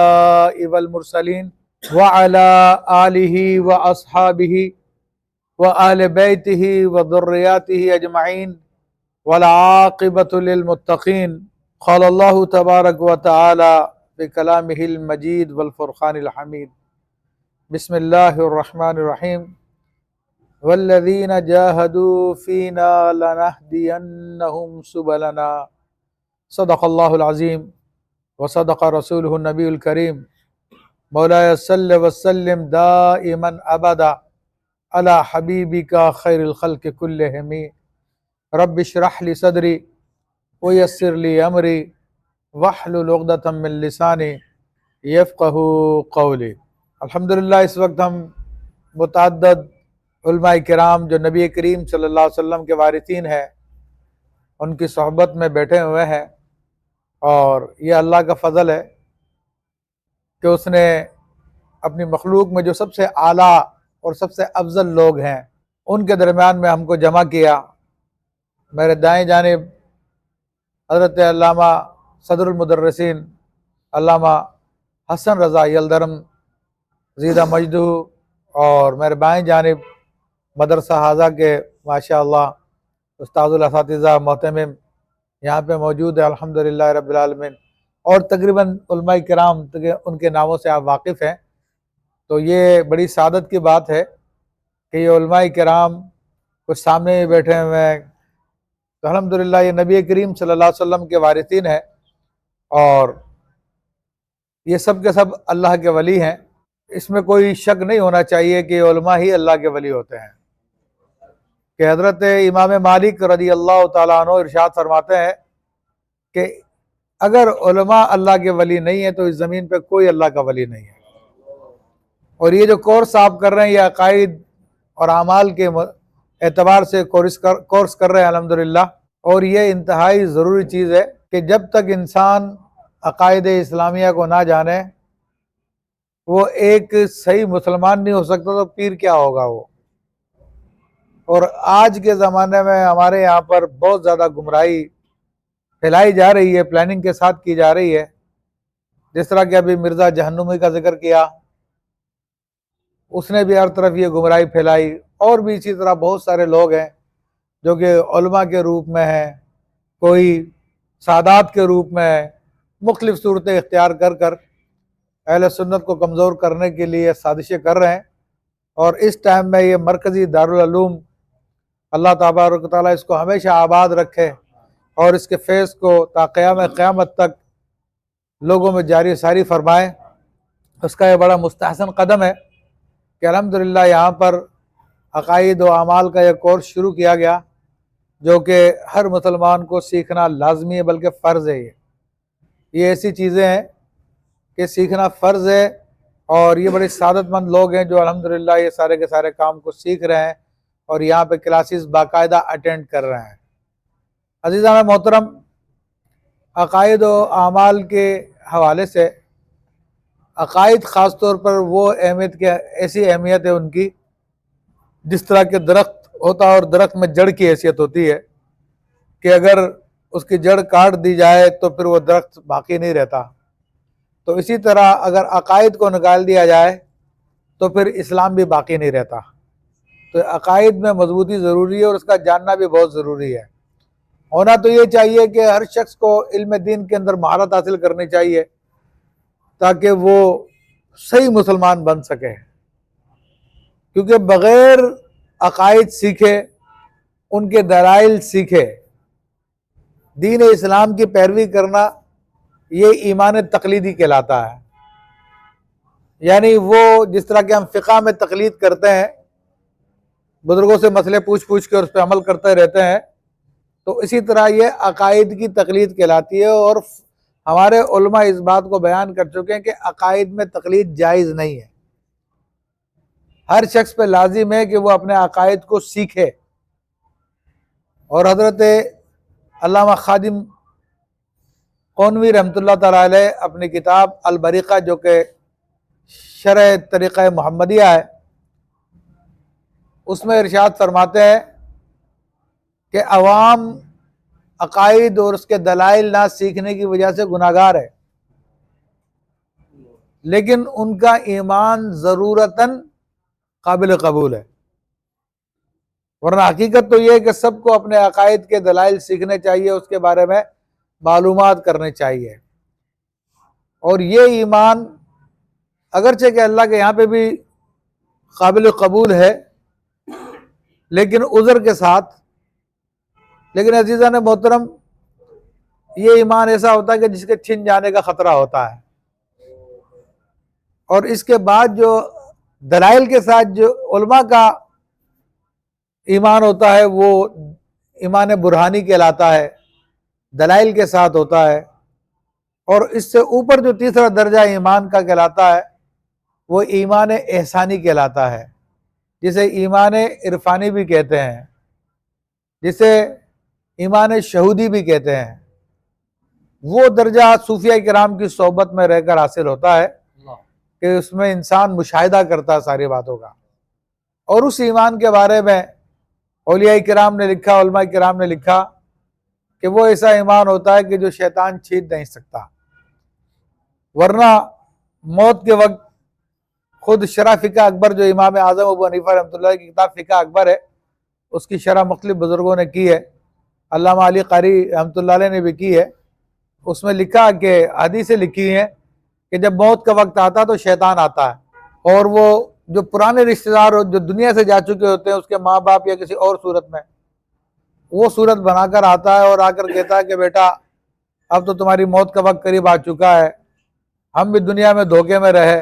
वल मुरसलीन व अला आलिहि व अस्हाबिहि व आले बैतिहि व दुर्रियातिहि अजमईन वल आक़िबतु लिल मुत्तक़ीन। क़ालल्लाहु तबारक व तआला बि कलामिहिल मजीद वल फ़ुरक़ानिल हमीद। बिस्मिल्लाहिर रहमानिर रहीम। वल्लज़ीना जाहदू फ़ीना लनहदियन्नहुम सुबलना। सदक़ल्लाहुल अज़ीम व सदक़ रसूलुहुन नबीयुल करीम। मौलाया सल्लि व सल्लिम दाइमन अबदा अला हबीबिका खैरिल खल्क़ि कुल्लिहिम। रब्बि इश्रह ली सदरी व यस्सिर ली अमरी वहलुल उक़दतम मिन लिसानी यफ़क़हू क़ौली। अल्हम्दुलिल्लाह इस वक्त हम मुतअद्दिद उलमाए किराम जो नबी करीम सल्लल्लाहु अलैहि वसल्लम के वारिसीन हैं उनकी सोहबत में बैठे हुए हैं और ये अल्लाह का फ़ज़ल है कि उसने अपनी मखलूक में जो सबसे आला और सबसे अफजल लोग हैं उनके दरमियान में हमको जमा किया। मेरे दाएं जानिब हज़रत अल्लामा सदरुल मुदर्रिसीन अल्लामा हसन रज़ा यलदरम ज़ीदा मजदू, और मेरे बाएं जानिब मदरसा हाजा के माशाअल्लाह उस्तादुल असातिज़ा मोहतमिम यहाँ पे मौजूद है अल्हम्दुलिल्लाह रब्बिल आलमीन। और तकरीबन उलमाए किराम उनके नामों से आप वाकिफ़ हैं, तो ये बड़ी सादत की बात है कि ये उलमाए किराम कुछ सामने ही बैठे हुए हैं। तो अल्हम्दुलिल्लाह ये नबी करीम सल्लल्लाहु अलैहि वसल्लम के वारिसीन है और ये सब के सब अल्लाह के वली हैं। इसमें कोई शक नहीं होना चाहिए कि उलमा ही अल्लाह के वली होते हैं। कि हज़रत इमाम मालिक रज़ी अल्लाह तआला अन्हु इरशाद फरमाते हैं कि अगर उलमा अल्लाह के वली नहीं है तो इस ज़मीन पे कोई अल्लाह का वली नहीं है। और ये जो कोर्स आप कर रहे हैं ये अकाइद और आमाल के एतबार से कोर्स कर रहे हैं अल्हम्दुलिल्लाह। और ये इंतहाई ज़रूरी चीज़ है कि जब तक इंसान अकाइद इस्लामिया को ना जाने वो एक सही मुसलमान नहीं हो सकता, तो पीर क्या होगा वो। और आज के ज़माने में हमारे यहाँ पर बहुत ज़्यादा गुमराही फैलाई जा रही है, प्लानिंग के साथ की जा रही है। जिस तरह कि अभी मिर्ज़ा जहन्नुमी का जिक्र किया, उसने भी हर तरफ ये गुमराही फैलाई। और भी इसी तरह बहुत सारे लोग हैं जो कि उलमा के रूप में हैं, कोई सादात के रूप में है, मुख्तलिफ सूरतें इख्तियार कर कर अहले सुन्नत को कमज़ोर करने के लिए साजिशें कर रहे हैं। और इस टाइम में ये मरकज़ी दारुल उलूम अल्लाह तबारक व तआला इसको हमेशा आबाद रखे और इसके फैज़ को ता क़यामत तक लोगों में जारी सारी फरमाए। उसका ये बड़ा मुस्तहसन कदम है कि अल्हम्दुलिल्लाह यहाँ पर अकाइद व आमाल का एक कोर्स शुरू किया गया जो कि हर मुसलमान को सीखना लाजमी है, बल्कि फ़र्ज़ है। ये ऐसी चीज़ें हैं कि सीखना फ़र्ज़ है। और ये बड़े सादतमंद लोग हैं जो अल्हम्दुलिल्लाह ये सारे के सारे काम को सीख रहे हैं और यहाँ पे क्लासेस बाकायदा अटेंड कर रहे हैं। अज़ीज़ान मोहतरम, अकाइद व आमाल के हवाले से अकाइद ख़ास तौर पर वो अहमियत के ऐसी अहमियत है उनकी जिस तरह के दरख्त होता है और दरख्त में जड़ की हैसियत होती है कि अगर उसकी जड़ काट दी जाए तो फिर वो दरख्त बाकी नहीं रहता। तो इसी तरह अगर अकाइद को निकाल दिया जाए तो फिर इस्लाम भी बाकी नहीं रहता। तो अकाइद में मजबूती ज़रूरी है और उसका जानना भी बहुत ज़रूरी है। होना तो ये चाहिए कि हर शख्स को इल्म दीन के अंदर महारत हासिल करनी चाहिए ताकि वो सही मुसलमान बन सके, क्योंकि बग़ैर अकाइद सीखे, उनके दलाइल सीखे, दीन इस्लाम की पैरवी करना ये ईमान तकलीदी कहलाता है। यानी वो जिस तरह के हम फ़िक़्ह में तकलीद करते हैं, बुज़ुर्गों से मसले पूछ पूछ के उस पर अमल करते रहते हैं, तो इसी तरह ये अकाइद की तकलीद कहलाती है। और हमारे उलमा इस बात को बयान कर चुके हैं कि अकाइद में तकलीद जायज़ नहीं है। हर शख्स पे लाजिम है कि वो अपने अकाइद को सीखे। और हज़रत अल्लामा खादिम कौनवी रहमतुल्लाह तआला अलैह अपनी किताब अल बरीक़ा जो कि शरह तरीक़ा मुहम्मदिया है, उसमें इरशाद फरमाते हैं कि अवाम अकाइद और उसके दलाइल ना सीखने की वजह से गुनाहगार है, लेकिन उनका ईमान ज़रूरतन काबिल कबूल है। वरना हकीकत तो यह है कि सबको अपने अकाइद के दलाइल सीखने चाहिए, उसके बारे में मालूमात करने चाहिए। और ये ईमान अगरचे कि अल्लाह के यहाँ पे भी काबिल कबूल है, लेकिन उज़र के साथ। लेकिन अजीज़ान मोहतरम, ये ईमान ऐसा होता है कि जिसके छिन जाने का ख़तरा होता है। और इसके बाद जो दलाइल के साथ जो उलमा का ईमान होता है वो ईमान बुरहानी कहलाता है, दलाइल के साथ होता है। और इससे ऊपर जो तीसरा दर्जा ईमान का कहलाता है वो ईमान एहसानी कहलाता है, जिसे ईमान इरफानी भी कहते हैं, जिसे ईमान शहूदी भी कहते हैं। वो दर्जा सूफिया किराम की सोहबत में रहकर हासिल होता है कि उसमें इंसान मुशाहिदा करता है सारी बातों का। और उस ईमान के बारे में औलिया किराम ने लिखा, उलमा किराम ने लिखा कि वो ऐसा ईमान होता है कि जो शैतान छीन नहीं सकता। वरना मौत के वक्त खुद शरह फ़िक़्ह अकबर, जो इमाम आज़म अबू हनीफ़ा रहमतुल्लाह की किताब फ़िक़्ह अकबर है, उसकी शरह मुख्तलिफ़ बुज़ुर्गों ने की है, अल्लामा अली क़ारी रहमतुल्लाह अलैह ने भी की है। उसमें लिखा कि हदीसें लिखी हैं कि जब मौत का वक्त आता है तो शैतान आता है और वो जो पुराने रिश्तेदार जो दुनिया से जा चुके होते हैं, उसके माँ बाप या किसी और सूरत में, वो सूरत बनाकर आता है और आकर कहता है कि बेटा अब तो तुम्हारी मौत का वक्त करीब आ चुका है, हम भी दुनिया में धोखे में रहे,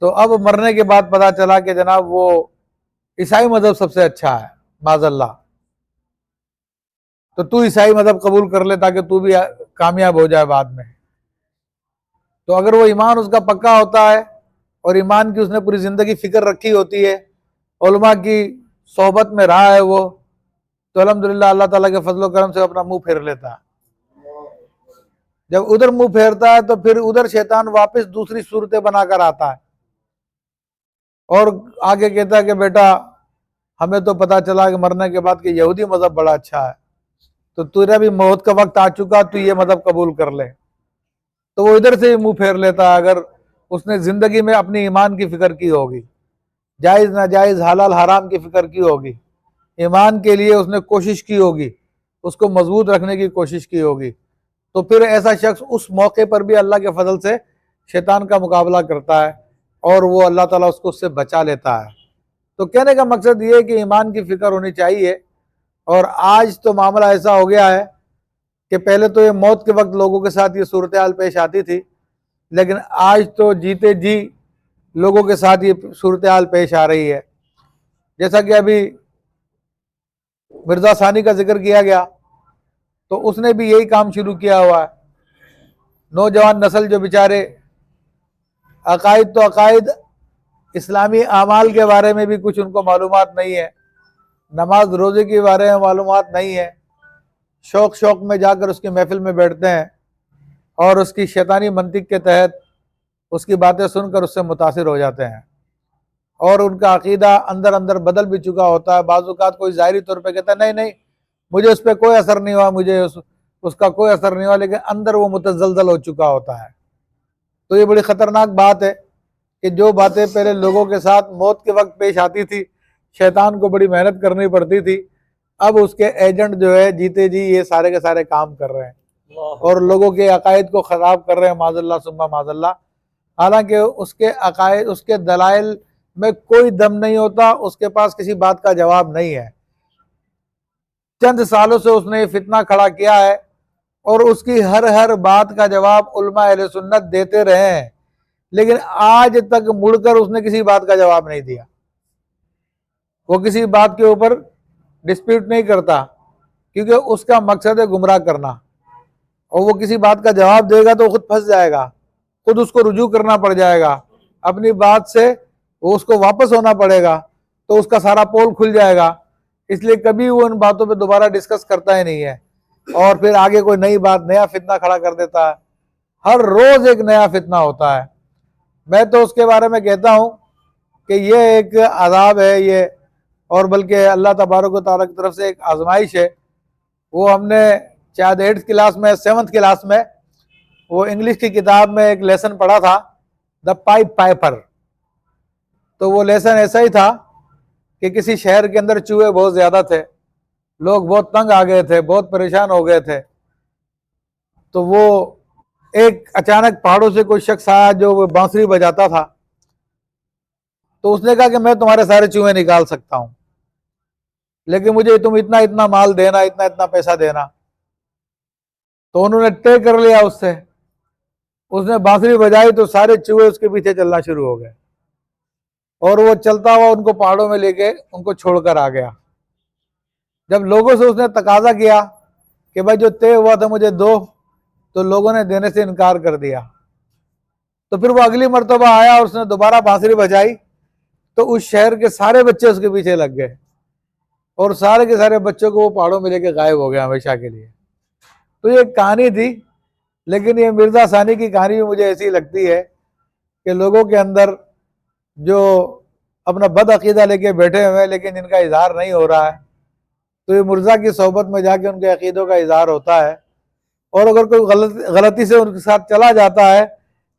तो अब मरने के बाद पता चला कि जनाब वो ईसाई मज़हब सबसे अच्छा है, माज़अल्लाह, तो तू ईसाई मज़हब कबूल कर ले ताकि तू भी कामयाब हो जाए बाद में। तो अगर वो ईमान उसका पक्का होता है और ईमान की उसने पूरी ज़िंदगी फ़िक्र रखी होती है, उलमा की सोहबत में रहा है वो, तो अल्हम्दुलिल्लाह अल्लाह ताला के फजल करम से अपना मुंह फेर लेता है। जब उधर मुंह फेरता है तो फिर उधर शैतान वापस दूसरी सूरतें बनाकर आता है और आगे कहता है कि बेटा हमें तो पता चला कि मरने के बाद कि यहूदी मज़हब बड़ा अच्छा है, तो तेरा भी मौत का वक्त आ चुका, तू ये मज़हब कबूल कर ले। तो वो इधर से ही मुंह फेर लेता है अगर उसने ज़िंदगी में अपनी ईमान की फ़िक्र की होगी, जायज़ नाजायज़ हलाल हराम की फ़िक्र की होगी, ईमान के लिए उसने कोशिश की होगी, उसको मजबूत रखने की कोशिश की होगी, तो फिर ऐसा शख्स उस मौके पर भी अल्लाह के फजल से शैतान का मुकाबला करता है और वो अल्लाह ताला उसको उससे बचा लेता है। तो कहने का मकसद ये है कि ईमान की फ़िक्र होनी चाहिए। और आज तो मामला ऐसा हो गया है कि पहले तो ये मौत के वक्त लोगों के साथ ये सूरत हाल पेश आती थी, लेकिन आज तो जीते जी लोगों के साथ ये सूरत हाल पेश आ रही है। जैसा कि अभी मिर्ज़ा सानी का जिक्र किया गया, तो उसने भी यही काम शुरू किया हुआ है। नौजवान नस्ल जो बेचारे अकायद तो अकायद इस्लामी आमाल के बारे में भी कुछ उनको मालूमात नहीं है, नमाज रोज़े के बारे में मालूमात नहीं है, शौक़ शौक़ में जाकर उसकी महफिल में बैठते हैं और उसकी शैतानी मंतिक के तहत उसकी बातें सुनकर उससे मुतासिर हो जाते हैं और उनका अकीदा अंदर अंदर बदल भी चुका होता है। बाज़ औक़ात कोई ज़ाहिरी तौर पे कहता है नहीं नहीं मुझे उस पर कोई असर नहीं हुआ, मुझे उसका कोई असर नहीं हुआ, लेकिन अंदर वो मुतज़लज़ल हो चुका होता है। तो ये बड़ी ख़तरनाक बात है कि जो बातें पहले लोगों के साथ मौत के वक्त पेश आती थी, शैतान को बड़ी मेहनत करनी पड़ती थी, अब उसके एजेंट जो है जीते जी ये सारे के सारे काम कर रहे हैं और लोगों के अकायद को ख़राब कर रहे हैं, माज़अल्लाह सुम्मा माज़अल्लाह। हालांकि उसके अकायद, उसके दलाइल में कोई दम नहीं होता, उसके पास किसी बात का जवाब नहीं है। चंद सालों से उसने ये फितना खड़ा किया है और उसकी हर बात का जवाब उलमा अहले सुन्नत देते रहे हैं, लेकिन आज तक मुड़कर उसने किसी बात का जवाब नहीं दिया। वो किसी बात के ऊपर डिस्प्यूट नहीं करता क्योंकि उसका मकसद है गुमराह करना, और वो किसी बात का जवाब देगा तो खुद फंस जाएगा, खुद उसको रुजू करना पड़ जाएगा, अपनी बात से वो उसको वापस होना पड़ेगा, तो उसका सारा पोल खुल जाएगा। इसलिए कभी वो उन बातों पे दोबारा डिस्कस करता ही नहीं है और फिर आगे कोई नई बात, नया फितना खड़ा कर देता है। हर रोज़ एक नया फितना होता है। मैं तो उसके बारे में कहता हूँ कि ये एक अज़ाब है ये, और बल्कि अल्लाह तबारक व तआला की तरफ से एक आजमाइश है। वो हमने शायद 8th क्लास में 7th क्लास में वो इंग्लिश की किताब में एक लेसन पढ़ा था, द पाइप पाइपर। तो वो लेसन ऐसा ही था कि किसी शहर के अंदर चूहे बहुत ज़्यादा थे, लोग बहुत तंग आ गए थे, बहुत परेशान हो गए थे। तो वो एक अचानक पहाड़ों से कोई शख्स आया जो वो बांसुरी बजाता था, तो उसने कहा कि मैं तुम्हारे सारे चूहे निकाल सकता हूँ, लेकिन मुझे तुम इतना इतना माल देना, इतना इतना पैसा देना। तो उन्होंने तय कर लिया उससे, उसने बांसुरी बजाई तो सारे चूहे उसके पीछे चलना शुरू हो गए और वो चलता हुआ उनको पहाड़ों में लेके उनको छोड़कर आ गया। जब लोगों से उसने तकाजा किया कि भाई जो तय हुआ था मुझे दो, तो लोगों ने देने से इनकार कर दिया। तो फिर वो अगली मर्तबा आया और उसने दोबारा बांसुरी बजाई, तो उस शहर के सारे बच्चे उसके पीछे लग गए और सारे के सारे बच्चों को वो पहाड़ों में लेके गायब हो गया हमेशा के लिए। तो ये कहानी थी, लेकिन ये मिर्ज़ा सानी की कहानी भी मुझे ऐसी लगती है कि लोगों के अंदर जो अपना बद अकीदा लेके बैठे हुए हैं लेकिन इनका इजहार नहीं हो रहा है, तो ये मुर्जा की सोहबत में जाके उनके अकीदों का इजहार होता है। और अगर कोई गलती से उनके साथ चला जाता है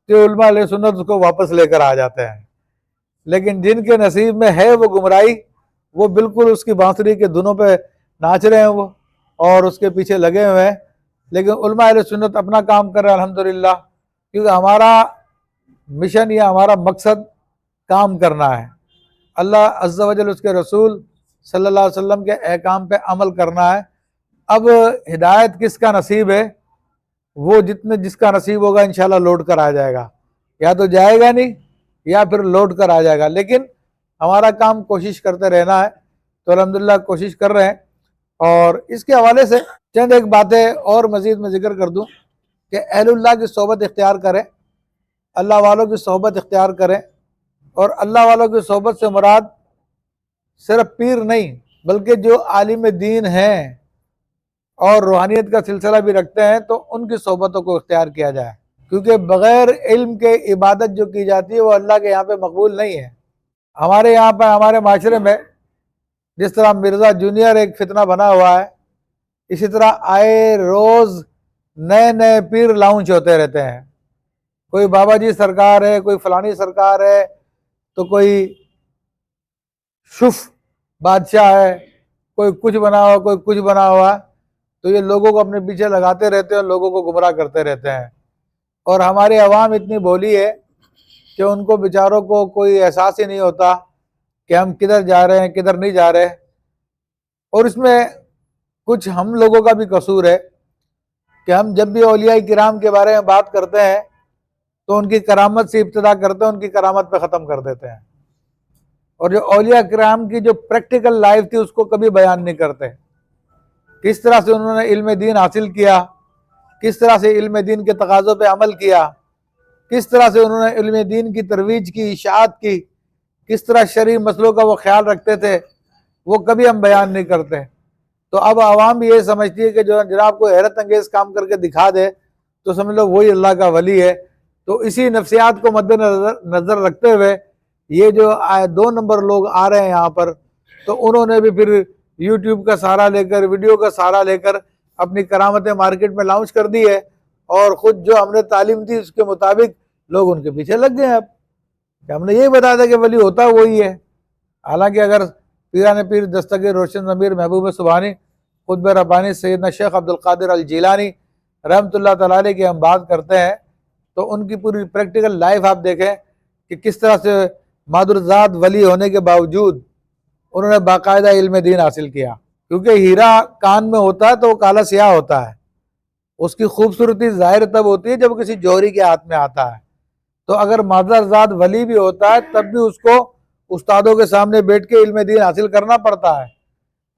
तो उलमा अहले सुन्नत उसको वापस लेकर आ जाते हैं। लेकिन जिनके नसीब में है वो गुमराही, वो बिल्कुल उसकी बांसुरी के धुनों पे नाच रहे हैं वो और उसके पीछे लगे हुए हैं। लेकिन उलमा अहले सुन्नत अपना काम कर रहे हैं अल्हम्दुलिल्लाह, क्योंकि हमारा मिशन या हमारा मकसद काम करना है, अल्लाह अज़्ज़ा वजल उसके रसूल सल्लल्लाहु अलैहि वसल्लम के अहकाम पे अमल करना है। अब हिदायत किसका नसीब है, वो जिसका नसीब होगा इंशाल्लाह लौट कर आ जाएगा, या तो जाएगा नहीं या फिर लौट कर आ जाएगा। लेकिन हमारा काम कोशिश करते रहना है, तो अल्हम्दुलिल्लाह कोशिश कर रहे हैं। और इसके हवाले से चंद एक बातें और मज़ीद में जिक्र कर दूं कि अहलुल्लाह की सोहबत इख्तियार करें, अल्लाह वालों की सोहबत इख्तियार करें। और अल्लाह वालों की सोहबत से मुराद सिर्फ पीर नहीं, बल्कि जो आलिम दीन हैं और रूहानियत का सिलसिला भी रखते हैं, तो उनकी सोहबतों को इख्तियार किया जाए, क्योंकि बग़ैर इल्म के इबादत जो की जाती है वो अल्लाह के यहाँ पे मकबूल नहीं है। हमारे यहाँ पर, हमारे माशरे में जिस तरह मिर्ज़ा जूनियर एक फितना बना हुआ है, इसी तरह आए रोज़ नए नए पीर लाउंच होते रहते हैं। कोई बाबा जी सरकार है, कोई फलानी सरकार है, तो कोई शुफ बादशाह है, कोई कुछ बना हुआ, कोई कुछ बना हुआ। तो ये लोगों को अपने पीछे लगाते रहते हैं और लोगों को गुमराह करते रहते हैं। और हमारी आवाम इतनी भोली है कि उनको बेचारों को कोई एहसास ही नहीं होता कि हम किधर जा रहे हैं, किधर नहीं जा रहे। और इसमें कुछ हम लोगों का भी कसूर है कि हम जब भी औलिया किराम के बारे में बात करते हैं तो उनकी करामत से इब्तिदा करते हैं, उनकी करामत पे ख़त्म कर देते हैं। और जो औलिया किराम की जो प्रैक्टिकल लाइफ थी उसको कभी बयान नहीं करते। किस तरह से उन्होंने इल्म दीन हासिल किया, किस तरह से इल्म दीन के तकाज़ों पे अमल किया, किस तरह से उन्होंने इल्म दीन की तरवीज की, इशाअत की, किस तरह शरई मसलों का वो ख्याल रखते थे, वो कभी हम बयान नहीं करते। तो अब आवाम भी ये समझती है कि जो जनाब को हैरत अंगेज़ काम करके दिखा दे तो समझ लो वही अल्लाह का वली है। तो इसी नफ्सियात को मद्देनजर रखते हुए ये जो 2 नंबर लोग आ रहे हैं यहाँ पर, तो उन्होंने भी फिर यूट्यूब का सहारा लेकर, वीडियो का सहारा लेकर अपनी करामतें मार्केट में लॉन्च कर दी है। और ख़ुद जो हमने तालीम दी उसके मुताबिक लोग उनके पीछे लग गए हैं। अब कि हमने यही बताया था कि वली होता वही है। हालांकि अगर पीरान पीर दस्तगीर रोशन ज़मीर महबूब सुबहानी खुतब रब्बानी सैयदना शेख अब्दुल कादिर अल जीलानी रहमतुल्लाह तआला अलैह की हम बात करते हैं, तो उनकी पूरी प्रैक्टिकल लाइफ आप देखें कि किस तरह से मादुरजात वली होने के बावजूद उन्होंने बाकायदा इल्म दीन हासिल किया। क्योंकि हीरा कान में होता है तो वो काला स्याह होता है, उसकी खूबसूरती जाहिर तब होती है जब किसी जौहरी के हाथ में आता है। तो अगर मादुरजात वली भी होता है तब भी उसको उस्तादों के सामने बैठ के इल्म दीन हासिल करना पड़ता है,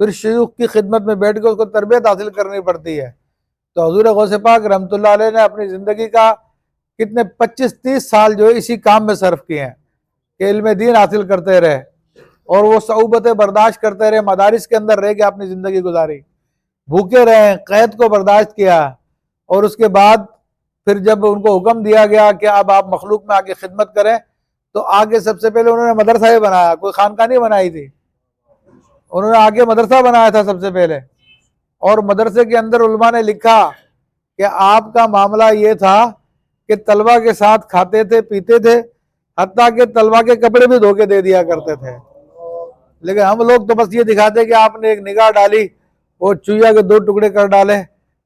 फिर शयूख की खिदमत में बैठ के उसको तरबियत हासिल करनी पड़ती है। तो हजूर गौसे पाक रहमतुल्लाह अलैह ने अपनी ज़िंदगी का कितने 25-30 साल जो है इसी काम में सर्फ किए हैं कि इल्म दीन हासिल करते रहे और वो सऊबतें बर्दाश्त करते रहे, मदारिस के अंदर रह के अपनी ज़िंदगी गुजारी, भूखे रहे, कैद को बर्दाश्त किया। और उसके बाद फिर जब उनको हुक्म दिया गया कि अब आप मखलूक में आके खिदमत करें, तो आगे सबसे पहले उन्होंने मदरसा ही बनाया, कोई खानका नहीं बनाई थी, उन्होंने आगे मदरसा बनाया था सबसे पहले। और मदरसे के अंदर उलमा ने लिखा कि आपका मामला ये था कि तलबा के साथ खाते थे, पीते थे, हत्ता के तलबा के कपड़े भी धो के दे दिया करते थे। लेकिन हम लोग तो बस ये दिखाते कि आपने एक निगाह डाली, वो चुईया के 2 टुकड़े कर डाले,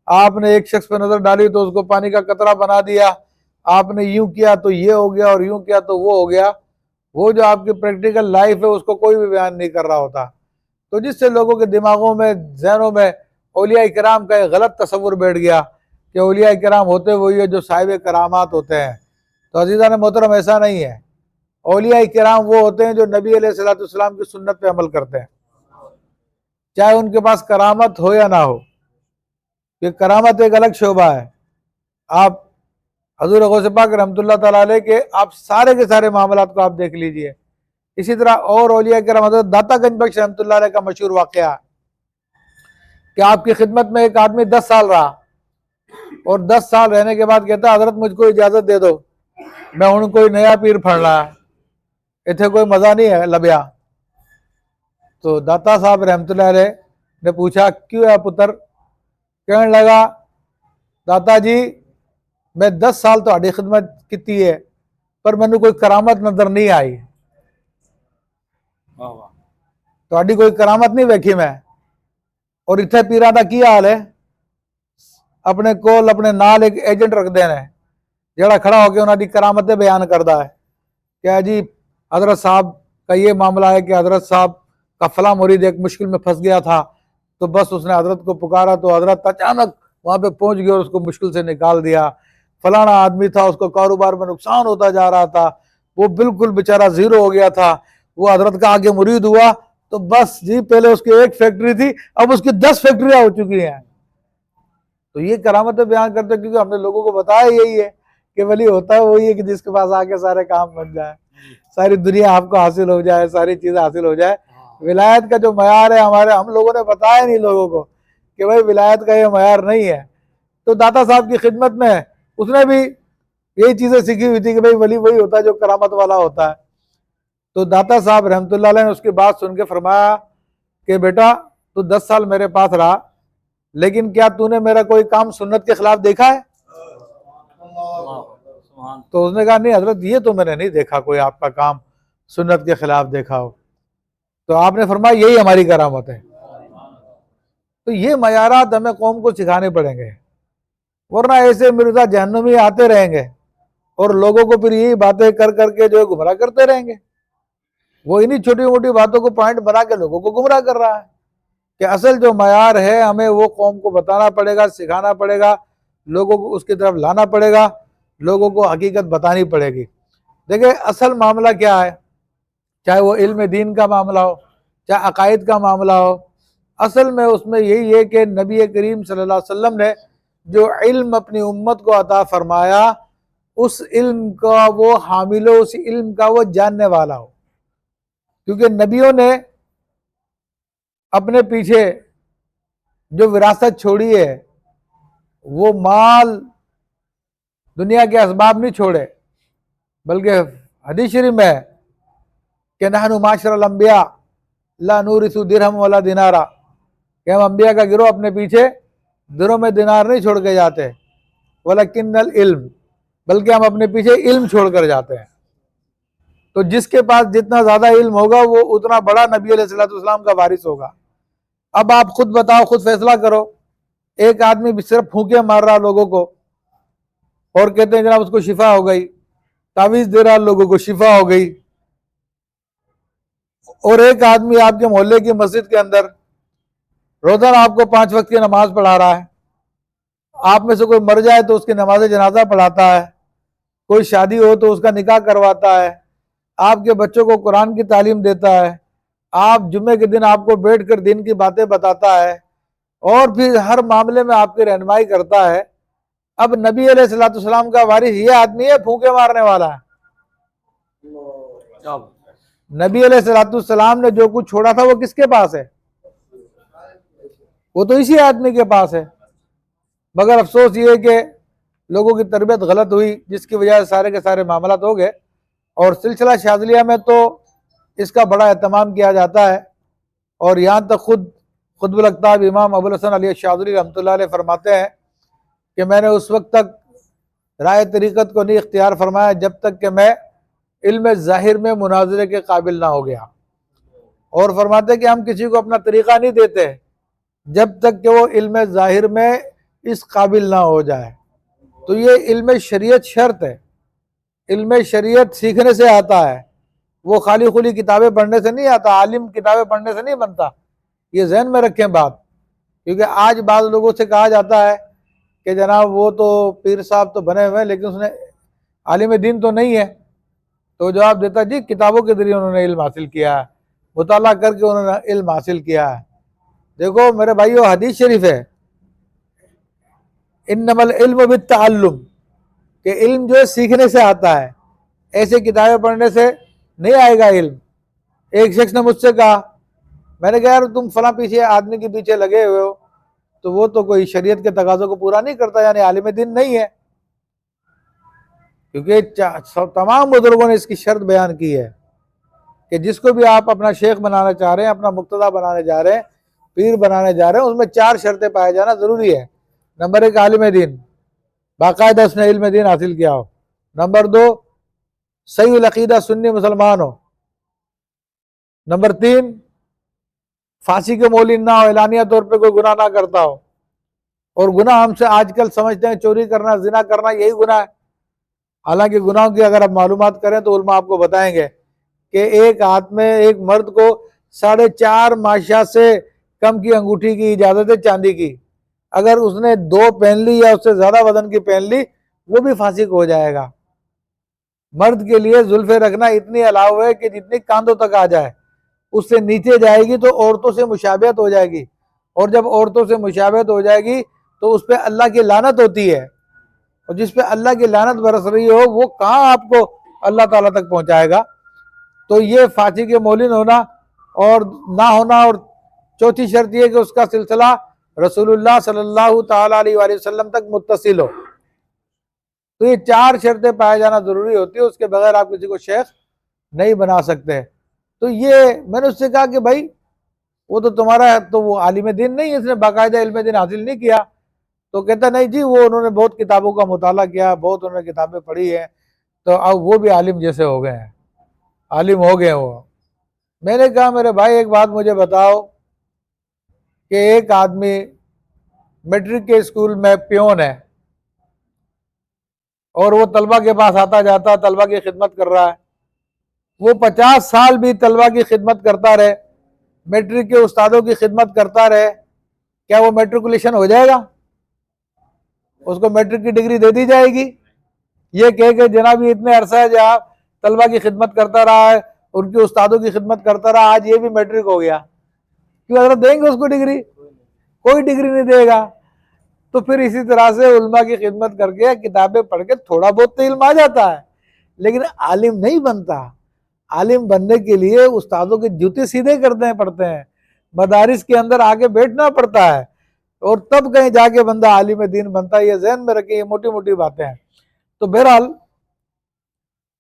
आपने एक शख्स पर नजर डाली तो उसको पानी का कतरा बना दिया, आपने यूं किया तो ये हो गया और यूं किया तो वो हो गया। वो जो आपकी प्रैक्टिकल लाइफ है उसको कोई भी बयान नहीं कर रहा होता। तो जिससे लोगों के दिमागों में, जहनों में औलिया किराम का एक गलत तस्वुर बैठ गया कि औलिया किराम होते वही है जो साहिब करामात होते हैं। तो अजीज़ान मोहतरम ऐसा नहीं है। औलिया किराम वो होते हैं जो नबी अलैहिस्सलाम की सुन्नत पे अमल करते हैं, चाहे उनके पास करामत हो या ना हो। ये करामत एक अलग शोभा है। आप हजूर गौसे पाक रहमतुल्लाह तआला अलैह के आप सारे के सारे मामलात को आप देख लीजिए। इसी तरह और औलिया किराम, हज़रत दाता गंज बख्श रहमतुल्लाह अलैह का मशहूर वाक़या कि आपकी खिदमत में एक आदमी 10 साल रहा और 10 साल रहने के बाद कहता हज़रत मुझको इजाज़त दे दो, मैं हूँ कोई नया पीर फड़ना है, इतने कोई मज़ा नहीं है लभ्या। तो दाता साहब रहमतुल्लाह अलैह ने पूछा क्यों है पुत्र? कहने लगा दाता जी मैं 10 साल तो खिदमत की है पर मैंने कोई करामत नजर नहीं आई, तो कोई करामत नहीं वेखी मैं। और इतने पीरा का की हाल है, अपने कोल अपने नाल एक एजेंट रख देना जड़ा खड़ा होकर उन्होंने करामतें बयान करता है क्या जी हजरत साहब का ये मामला है कि हजरत साहब का फला मुरीद एक मुश्किल में फंस गया था, तो बस उसने हजरत को पुकारा तो हजरत अचानक वहां पे पहुंच गया और उसको मुश्किल से निकाल दिया। फलाना आदमी था, उसको कारोबार में नुकसान होता जा रहा था, वो बिल्कुल बेचारा जीरो हो गया था, वो हजरत का आगे मुरीद हुआ तो बस जी पहले उसकी एक फैक्ट्री थी अब उसकी 10 फैक्ट्रियां हो चुकी हैं। तो ये करामतें बयान करते हैं क्योंकि हमने लोगों को बताया यही है कि वली होता है वही है कि जिसके पास आके सारे काम बन जाए, सारी दुनिया आपको हासिल हो जाए, सारी चीजें हासिल हो जाए। विलायत का जो मयार है हमारे हम लोगों ने बताया नहीं लोगों को कि भाई विलायत का ये मयार नहीं है। तो दाता साहब की खिदमत में उसने भी यही चीजें सीखी हुई थी कि भाई वली वही होता है जो करामत वाला होता है। तो दाता साहब रहमतुल्लाह अलैह ने उसकी बात सुन के फरमाया कि बेटा तू 10 साल मेरे पास रहा, लेकिन क्या तूने मेरा कोई काम सुन्नत के खिलाफ देखा है? तो उसने कहा नहीं हजरत ये तो मैंने नहीं देखा कोई आपका काम सुन्नत के खिलाफ देखा हो। तो आपने फरमाया यही हमारी करामत है। तो ये मयारात हमें कौम को सिखाने पड़ेंगे, वरना ऐसे मिर्जा जहन्नमी आते रहेंगे और लोगों को फिर यही बातें कर करके जो गुमराह करते रहेंगे। वो इन्हीं छोटी मोटी बातों को पॉइंट बना के लोगों को गुमराह कर रहा है कि असल जो मयार है हमें वो कौम को बताना पड़ेगा, सिखाना पड़ेगा, लोगों को उसकी तरफ लाना पड़ेगा, लोगों को हकीकत बतानी पड़ेगी। देखिए असल मामला क्या है, चाहे वो इल्म दीन का मामला हो चाहे अकायद का मामला हो, असल में उसमें यही है कि नबी करीम सल्लल्लाहु अलैहि वसल्लम ने जो इल्म अपनी उम्मत को अता फरमाया उस इल्म का वो हामिल हो, उस इल्म का वो जानने वाला हो। क्योंकि नबियों ने अपने पीछे जो विरासत छोड़ी है वो माल दुनिया के असबाब नहीं छोड़े, बल्कि हदीस शरीफ में कि नहनु माशरल अंबिया ला नूरिसु दिरहम वला दिनारा, कि हम अंबिया का गिरोह अपने पीछे दिरों में दिनार नहीं छोड़ के जाते, वलाकिन्नल इल्म, बल्कि हम अपने पीछे इल्म छोड़ कर जाते हैं। तो जिसके पास जितना ज्यादा इल्म होगा वो उतना बड़ा नबी अलैहिस्सलाम का वारिस होगा। अब आप खुद बताओ, खुद फैसला करो, एक आदमी भी सिर्फ फूंके मार रहा लोगों को और कहते हैं जनाब उसको शिफा हो गई, तावीज दे रहा लोगों को शिफा हो गई, और एक आदमी आपके मोहल्ले की मस्जिद के अंदर रोजाना आपको 5 वक्त की नमाज पढ़ा रहा है, आप में से कोई मर जाए तो उसकी नमाज जनाजा पढ़ाता है, कोई शादी हो तो उसका निकाह करवाता है, आपके बच्चों को कुरान की तालीम देता है, आप जुम्मे के दिन आपको बैठ कर दिन की बातें बताता है और फिर हर मामले में आपकी रहनुमाई करता है। अब नबी अलैहिस्सलाम का वारिस ये आदमी है फूंके मारने वाला है? नबी अलैहिस्सलाम ने जो कुछ छोड़ा था वो किसके पास है? वो तो इसी आदमी के पास है। मगर अफसोस ये है कि लोगों की तरबियत गलत हुई जिसकी वजह से सारे के सारे मामला हो गए। और सिलसिला शाज़लिया में तो इसका बड़ा एहतमाम किया जाता है और यहाँ तक खुद खुतबुल अख्ताब इमाम अबुल हसन अली शाज़ली रहमतुल्लाह अलैह फरमाते हैं कि मैंने उस वक्त तक राय तरीक़त को नहीं इख्तियार फरमाया जब तक कि मैं इल्म ज़ाहिर में मुनाजरे के काबिल ना हो गया। और फरमाते हैं कि हम किसी को अपना तरीक़ा नहीं देते जब तक कि वो इल्म ज़ाहिर में इस काबिल ना हो जाए। तो ये इल्म शरीयत शर्त है, इल्म शरीयत सीखने से आता है, वो खाली खुली किताबें पढ़ने से नहीं आता, आलिम किताबें पढ़ने से नहीं बनता। ये जहन में रखें बात, क्योंकि आज बाद लोगों से कहा जाता है कि जनाब वो तो पीर साहब तो बने हुए हैं लेकिन उसने आलिम दीन तो नहीं है। तो जवाब देता जी किताबों के जरिए उन्होंने इल्म हासिल किया है, मुताला करके उन्होंने इल्म हासिल किया है। देखो मेरे भाइयों हदीस शरीफ है इन्नमल इल्म बित्तअल्लुम, कि इल्म जो है सीखने से आता है, ऐसे किताबें पढ़ने से नहीं आएगा इल्म। एक शख्स ने मुझसे कहा, मैंने कहा यार तुम फला पीछे आदमी के पीछे लगे हुए हो तो वो तो कोई शरीयत के तकाज़ों को पूरा नहीं करता, यानी आलिम दीन नहीं है। क्योंकि तमाम बुजुर्गों ने इसकी शर्त बयान की है कि जिसको भी आप अपना शेख बनाना चाह रहे हैं, अपना मुक्तदा बनाने जा रहे हैं, पीर बनाने जा रहे हैं, उसमें 4 शर्तें पाए जाना ज़रूरी है। नंबर 1, आलिम दीन, बाकायदा उसने इल्म दीन हासिल किया हो। नंबर 2, सही अकीदा सुन्नी मुसलमान हो। नंबर 3, फांसी के मौलिन ना हो, एलानिया तौर पे कोई गुनाह ना करता हो। और गुनाह हमसे आजकल समझते हैं चोरी करना, जिना करना यही गुनाह है। हालांकि गुनाहों की अगर आप मालूमात करें तो उलमा आपको बताएंगे कि एक हाथ में एक मर्द को 4.5 माशा से कम की अंगूठी की इजाजत है चांदी की। अगर उसने 2 पहन ली या उससे ज्यादा वजन की पहन ली, वो भी फांसी को हो जाएगा। मर्द के लिए जुल्फे रखना इतनी अलाव है कि जितनी कांधों तक आ जाए, उससे नीचे जाएगी तो औरतों से मुशाबहत हो जाएगी, और जब औरतों से मुशाबहत हो जाएगी तो उस पर अल्लाह की लानत होती है, और जिस पे अल्लाह की लानत बरस रही हो वो कहाँ आपको अल्लाह ताला तक पहुंचाएगा। तो ये फांसी के मौलिन होना और ना होना, और चौथी शर्त यह कि उसका सिलसिला रसूलुल्लाह सल्लल्लाहु ताला अलैहि वसल्लम तक मुत्तसिल हो। तो ये 4 शर्तें पाए जाना जरूरी होती है, उसके बगैर आप किसी को शेख नहीं बना सकते। तो ये मैंने उससे कहा कि भाई वो तो तुम्हारा, तो वो आलिम दीन नहीं है, इसने बाकायदा इल्म दीन हासिल नहीं किया। तो कहता नहीं जी, वो उन्होंने बहुत किताबों का मुताला किया, बहुत उन्होंने किताबें पढ़ी हैं, तो अब वो भी आलिम जैसे हो गए हैं, आलिम हो गए वो। मैंने कहा मेरे भाई एक बात मुझे बताओ कि एक आदमी मैट्रिक के स्कूल में पियोन है और वो तलबा के पास आता जाता, तलबा की खिदमत कर रहा है, वो 50 साल भी तलबा की खिदमत करता रहे, मैट्रिक के उस्तादों की खिदमत करता रहे, क्या वो मैट्रिकुलेशन हो जाएगा? उसको मैट्रिक की डिग्री दे दी जाएगी? ये कह के जनाब ये इतने अरसा है जहाँ तलबा की खिदमत करता रहा है, उनके उस्तादों की खिदमत करता रहा, आज ये भी मैट्रिक हो गया, क्यों हजरत देंगे उसको डिग्री? कोई डिग्री नहीं देगा। तो फिर इसी तरह से उल्मा की खिदमत करके किताबें पढ़ के थोड़ा बहुत तो इल्म आ जाता है, लेकिन आलिम नहीं बनता। आलिम बनने के लिए उस्तादों के जूते सीधे करने पड़ते हैं, मदारिस के अंदर आके बैठना पड़ता है, और तब कहीं जाके बंदा आलिम दीन बनता है। ये जहन में रखे, ये मोटी मोटी बातें हैं। तो बहरहाल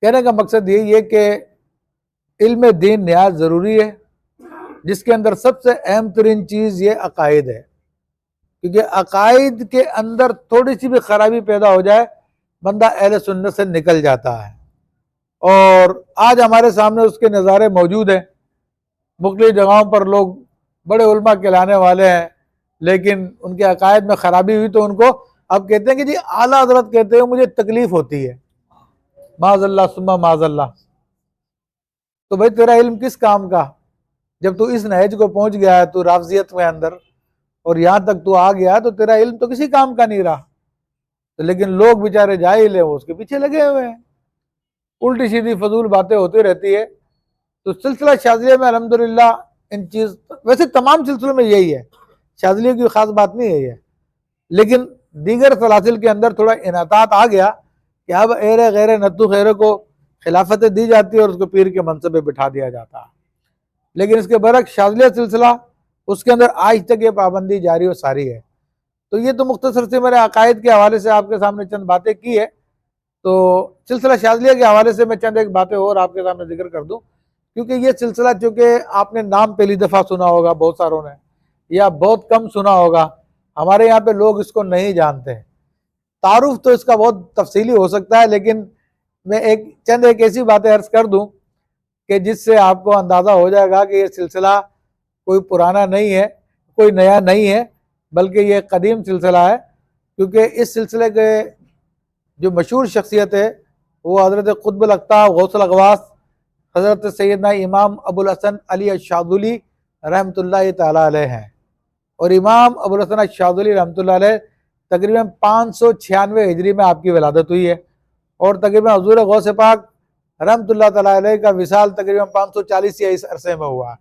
कहने का मकसद यही है कि इल्म दीन नहायत ज़रूरी है, जिसके अंदर सबसे अहम तरीन चीज़ ये अकायद है, क्योंकि अकायद के अंदर थोड़ी सी भी खराबी पैदा हो जाए बंदा अहले सुन्नत से निकल जाता है। और आज हमारे सामने उसके नज़ारे मौजूद हैं। मुख्तलिफ जगहों पर लोग बड़े उल्मा कहलाने वाले हैं, लेकिन उनके अकायद में खराबी हुई तो उनको अब कहते हैं कि जी आला हज़रत कहते हैं मुझे तकलीफ होती है, माज़ल्ला सुम्मा माज़ल्ला। तो भाई तेरा इल्म किस काम का? जब तू इस नहज को पहुंच गया है, तू राफजियत में अंदर, और यहाँ तक तू आ गया, तो तेरा इल्म तो किसी काम का नहीं रहा। तो लेकिन लोग बेचारे जाहिल है, वो उसके पीछे लगे हुए हैं, उल्टी सीधी फजूल बातें होती रहती है। तो सिलसिला शाज़िलिया में अल्हम्दुलिल्लाह इन चीज़, वैसे तमाम सिलसिलों में यही है, शाज़िलिया की ख़ास बात नहीं है ये, लेकिन दीगर सलासिल के अंदर थोड़ा इनातात आ गया कि अब एरे गैर नत्तु खैरे को खिलाफतें दी जाती है और उसको पीर के मनसब पे बिठा दिया जाता है। लेकिन इसके बरक्स शाज़िलिया सिलसिला, उसके अंदर आज तक ये पाबंदी जारी और सारी है। तो ये तो मुख्तसर से मेरे अकायद के हवाले से आपके सामने चंद बातें की है। तो सिलसिला शाज़िलिया के हवाले से मैं चंद एक बातें और आपके सामने जिक्र कर दूं, क्योंकि ये सिलसिला चूँकि आपने नाम पहली दफ़ा सुना होगा बहुत सारों ने, या बहुत कम सुना होगा, हमारे यहाँ पे लोग इसको नहीं जानते। तारुफ तो इसका बहुत तफसीली हो सकता है, लेकिन मैं चंद एक ऐसी बातें अर्ज कर दूं कि जिससे आपको अंदाज़ा हो जाएगा कि ये सिलसिला कोई पुराना नहीं है, कोई नया नहीं है, बल्कि ये कदीम सिलसिला है। क्योंकि इस सिलसिले के जो मशहूर शख्सियत है वो हज़रत क़ुत्बुल अक़ताब गौसुल अग़वास हज़रत सैयदना इमाम अबुल हसन अली अश-शाज़ुली रहमतुल्लाहि तआला अलैह हैं। और इमाम अबुल हसन अश-शाज़ुली रहमतुल्लाहि अलैह तकरीबन 596 हिजरी में आपकी विलादत हुई है, और तकरीबन हुज़ूर गौस पाक रहमतुल्लाह तआला अलैह का विसाल तकरीबन 540 या इस अरसे में हुआ।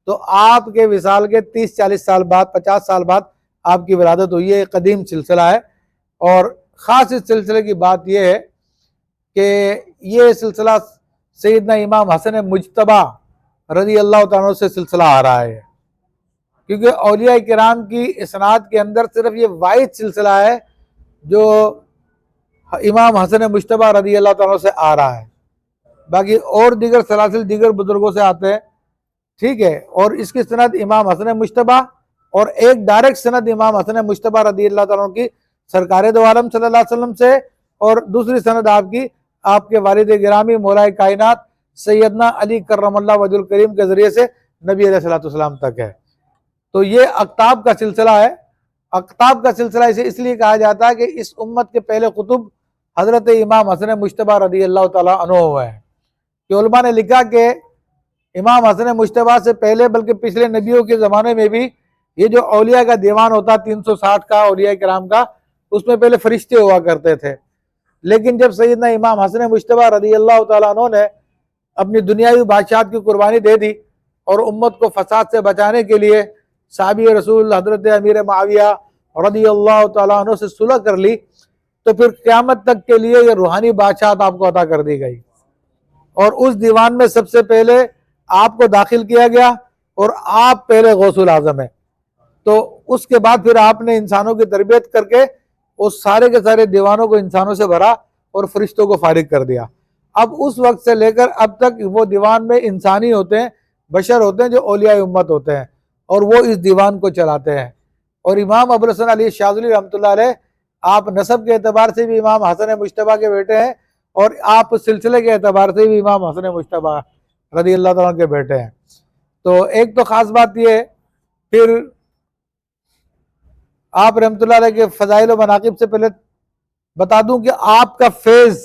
तो आपके विसाल के 30-40 साल बाद, 50 साल बाद आपकी विलादत हुई है। कदीम सिलसिला है, और ख़ास इस सिलसिले की बात यह है कि ये सिलसिला सैयदना इमाम हसन मुज्तबा रज़ी अल्लाह तआला अन्हु से सिलसिला आ रहा है। क्योंकि औलिया किराम की इसनाद के अंदर सिर्फ ये वाहिद सिलसिला है जो इमाम हसन मुश्तबा रदी अल्लाह तआला से आ रहा है, बाकी और दीगर सलासिल दीगर बुजुर्गों से आते हैं, ठीक है। और इसकी सनद इमाम हसन मुश्तबा और एक डायरेक्ट सनद इमाम हसन मुश्तबा रदी अल्लाह तआला की सरकार दो आलम सल्लल्लाहु अलैहि वसल्लम से, और दूसरी सनद आपकी आपके वालिद गिरामी मौलाए कायनात सैयदना अली कर्रमल्लाहु वजहुल करीम के ज़रिए से नबी अलैहिस्सलाम तक है। तो ये अक्ताब का सिलसिला है। अक्ताब का सिलसिला इसे इसलिए कहा जाता है कि इस उम्मत के पहले कुतुब हज़रत इमाम हसन मुश्तबा रदी अल्लाह तआला अन्हु है। कि उलमा ने लिखा कि इमाम हसन मुश्तबा से पहले बल्कि पिछले नबियों के ज़माने में भी ये जो औलिया का दीवान होता 360 का औलिया किराम का, उसमें पहले फरिश्ते हुआ करते थे। लेकिन जब सैयदना इमाम हसन मुश्तबा रदी अल्लाह तआला अन्हु ने अपनी दुनियावी बादशाहत की कुर्बानी दे दी और उम्मत को फसाद से बचाने के लिए साहबी रसूल हज़रत अमीर मुआविया रदी अल्लाह तआला अन्हु से सुलह कर ली, तो फिर क़यामत तक के लिए ये रूहानी बादशाहत आपको अता कर दी गई। और उस दीवान में सबसे पहले आपको दाखिल किया गया और आप पहले गौसुल आज़म है। तो उसके बाद फिर आपने इंसानों की तरबियत करके उस सारे के सारे दीवानों को इंसानों से भरा और फरिश्तों को फारिग कर दिया। अब उस वक्त से लेकर अब तक वो दीवान में इंसानी होते हैं, बशर होते हैं जो औलिया उम्मत होते हैं, और वो इस दीवान को चलाते हैं। और इमाम अबुल हसन अली शाज़िली रहमतुल्लाह अलैह, आप नसब के एतबार से भी इमाम हसन मुश्तबा के बेटे हैं और आप सिलसिले के एतबार से भी इमाम हसन मुश्तबा रदी अल्लाह तआला के बेटे हैं। तो एक तो ख़ास बात ये, फिर आप रहमतुल्लाह अलैह के फ़ज़ाइल व मनाक़िब से पहले बता दूं कि आपका फैज़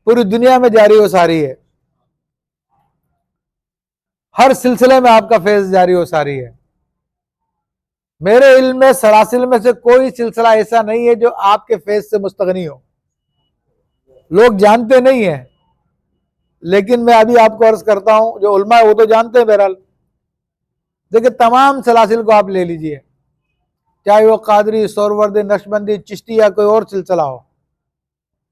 पूरी दुनिया में जारी हो सारी है। हर सिलसिले में आपका फैज़ जारी हो सारी है। मेरे इल्म में सलासिल में से कोई सिलसिला ऐसा नहीं है जो आपके फैज़ से मुस्तगनी हो। लोग जानते नहीं है, लेकिन मैं अभी आपको अर्ज करता हूं, जो उलमा है वो तो जानते हैं। बहरहाल देखिए, तमाम सलासिल को आप ले लीजिए, चाहे वो कादरी, सोरवर्दी, नक्शबंदी, चिश्ती या कोई और सिलसिला हो,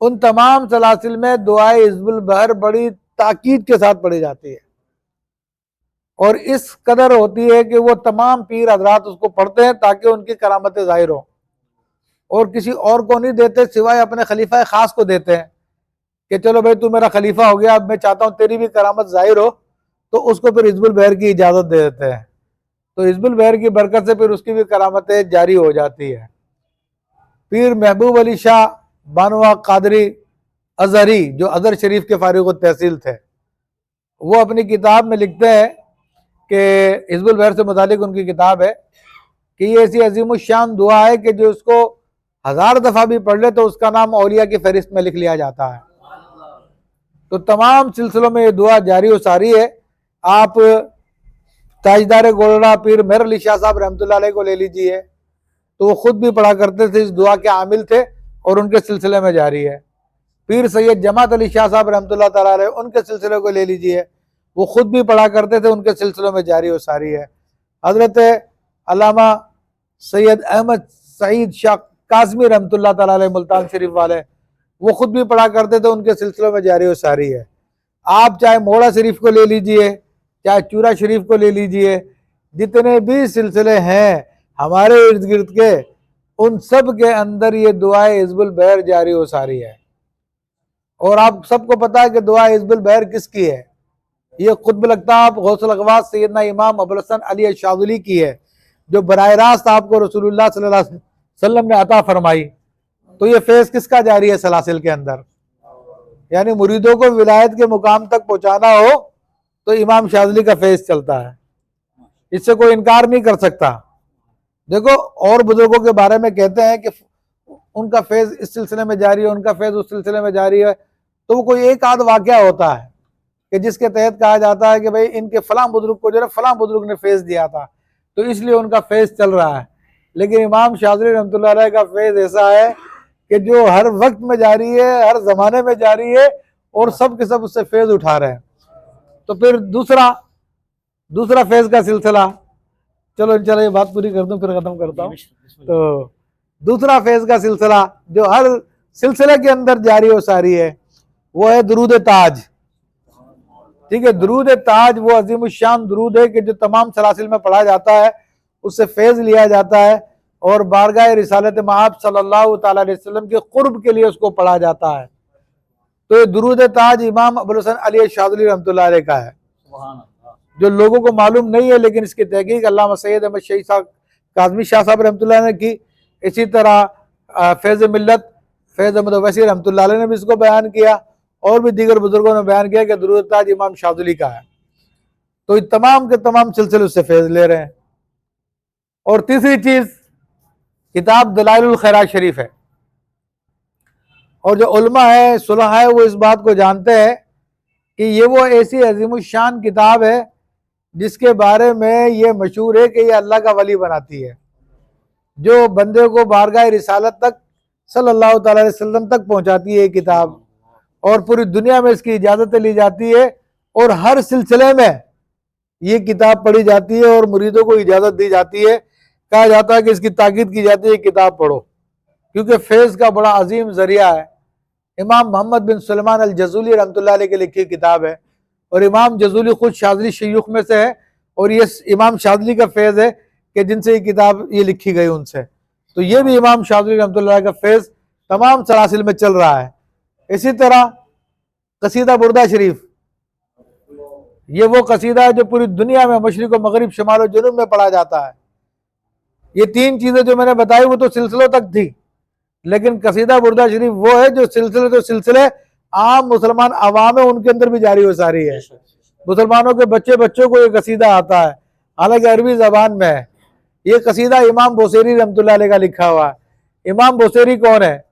उन तमाम सलासिल में दुआए हिज़्बुल बहर बड़ी ताकीद के साथ पढ़ी जाती है और इस कदर होती है कि वो तमाम पीर हजरात उसको पढ़ते हैं ताकि उनकी करामतें ज़ाहिर हो, और किसी और को नहीं देते सिवाय अपने खलीफा खास को देते हैं कि चलो भाई तू मेरा खलीफा हो गया, अब मैं चाहता हूँ तेरी भी करामत ज़ाहिर हो, तो उसको फिर हिज़्बुल बहर की इजाज़त दे देते हैं। तो हिज़्बुल बहर की बरकत से फिर उसकी भी करामतें जारी हो जाती है। पीर महबूब अली शाह बानवा कादरी अजहरी, जो अजहर शरीफ के फारिग तहसील थे, वो अपनी किताब में लिखते हैं कि हिज़्बुल बहर से मुतालिक उनकी किताब है कि ये ऐसी अजीम शान दुआ है कि जो उसको 1000 दफ़ा भी पढ़ ले तो उसका नाम औलिया की फहरिस्त में लिख लिया जाता है। तो तमाम सिलसिलों में ये दुआ जारी हो सारी है। आप ताजदार गोलड़ा पीर मेहर अली शाह साहब रहमतुल्लाह अलैह को ले लीजिए, तो वो खुद भी पढ़ा करते थे, इस दुआ के आमिल थे और उनके सिलसिले में जारी है। पीर सैयद जमात अली शाह साहब रहमतुल्लाह तआला अलैह, उनके सिलसिले को ले लीजिए, वो खुद भी पढ़ा करते थे, उनके सिलसिलों में जारी हो सारी है। हज़रत अल्लामा सैयद अहमद सईद शाह काज़मी रहमतुल्लाह तआला अलैह मुल्तान शरीफ वाले, वो खुद भी पढ़ा करते थे, उनके सिलसिलों में जारी हो सारी है। आप चाहे मोड़ा शरीफ को ले लीजिए, चाहे चूरा शरीफ को ले लीजिए, जितने भी सिलसिले हैं हमारे इर्द गिर्द के, उन सब के अंदर ये दुआए हिज़्बुल बहर जारी हो सारी है। और आप सबको पता है कि दुआ हिज़्बुल बहर किसकी है? ये खुतबुल अक़ताब गौसुल अग़वास सैयदना इमाम अबुल हसन अली शाज़िली की है, जो बराह रास्त आपको रसूलुल्लाह सल्लल्लाहु अलैहि वसल्लम ने अता फरमाई। तो ये फैज़ किसका जारी है सलासिल के अंदर? यानी मुरीदों को विलायत के मुकाम तक पहुँचाना हो तो इमाम शाज़िली का फैज़ चलता है, इससे कोई इनकार नहीं कर सकता। देखो, और बुजुर्गों के बारे में कहते हैं कि उनका फैज़ इस सिलसिले में जारी है, उनका फैज़ उस सिलसिले में जारी है, तो वो कोई एक आध वाक़या होता है कि जिसके तहत कहा जाता है कि भाई इनके फलां बुजुर्ग को जो है फलां बुजुर्ग ने फैज़ दिया था तो इसलिए उनका फैज़ चल रहा है। लेकिन इमाम शाज़िली रहमतुल्लाह अलैह का फैज़ ऐसा है कि जो हर वक्त में जारी है, हर ज़माने में जारी है और सब के सब उससे फैज़ उठा रहे हैं। तो फिर दूसरा फैज़ का सिलसिला, चलो इंशाल्लाह ये बात पूरी कर दूं फिर ख़त्म करता हूँ। तो दूसरा फैज़ का सिलसिला जो हर सिलसिले के अंदर जारी हो सारी है, वो है दुरूद ताज। ठीक है, दुरूद ताज वो अजीम शान दुरूद है कि जो तमाम सलासिल में पढ़ा जाता है, उससे फैज़ लिया जाता है और बारगाह रिसालत मआब सल्लल्लाहु ताला अलैहि वसल्लम के कुर्ब के लिए उसको पढ़ा जाता है। तो ये दुरूद ताज इमाम अबुल हसन अली शाज़िली रहमतुल्लाह अलैह का है, जो लोगों को मालूम नहीं है, लेकिन इसकी तहकीक अल्लामा सैयद अहमद शहीद साहब काज़मी शाह साहब रहमतुल्लाह ने की। इसी तरह फैज़ मिल्लत फैज़ अहमद वैसी रहमतुल्लाह अलैह ने भी इसको बयान किया, और भी दीगर बुजुर्गों ने बयान किया कि दुरूद ताज इमाम शाज़िली का है। तो ये तमाम के तमाम सिलसिले उससे फैज़ ले रहे हैं। और तीसरी चीज़ किताब दलाइलुल खैरात शरीफ है, और जो उलमा है सुलहा है वो इस बात को जानते हैं कि ये वो ऐसी अज़ीमुश्शान किताब है जिसके बारे में ये मशहूर है कि ये अल्लाह का वली बनाती है, जो बंदे को बारगाह रिसालत तक सल्लल्लाहु ताला अलैहि वसल्लम तक पहुंचाती है किताब, और पूरी दुनिया में इसकी इजाज़त ली जाती है, और हर सिलसिले में ये किताब पढ़ी जाती है और मुरीदों को इजाज़त दी जाती है। कहा जाता है कि इसकी ताकीद की जाती है किताब पढ़ो, क्योंकि फैज़ का बड़ा अजीम ज़रिया है। इमाम मोहम्मद बिन सुलेमान अल जज़ूली रहमतुल्लाह अलैह की लिखी किताब है, और इमाम जज़ूली खुद शाज़िली शयूख में से है, और ये इमाम शाज़िली का फैज़ है कि जिनसे ये किताब ये लिखी गई उनसे। तो ये भी इमाम शाज़िली रहमतुल्लाह अलैह का फैज़ तमाम सलासिल में चल रहा है। इसी तरह कसीदा बुर्दा शरीफ, ये वो कसीदा है जो पूरी दुनिया में मशरिक़ व मगरिब शुमाल व जुनूब में पढ़ा जाता है। ये तीन चीज़ें जो मैंने बताई वो तो सिलसिलों तक थी, लेकिन कसीदा बुर्दा शरीफ वो है जो सिलसिले आम मुसलमान आवाम है उनके अंदर भी जारी हो सारी है। मुसलमानों के बच्चों को ये कसीदा आता है, हालांकि अरबी ज़बान में है। ये कसीदा इमाम बुसेरी रहमतुल्लाह अलैह का लिखा हुआ है। इमाम बुसेरी कौन है?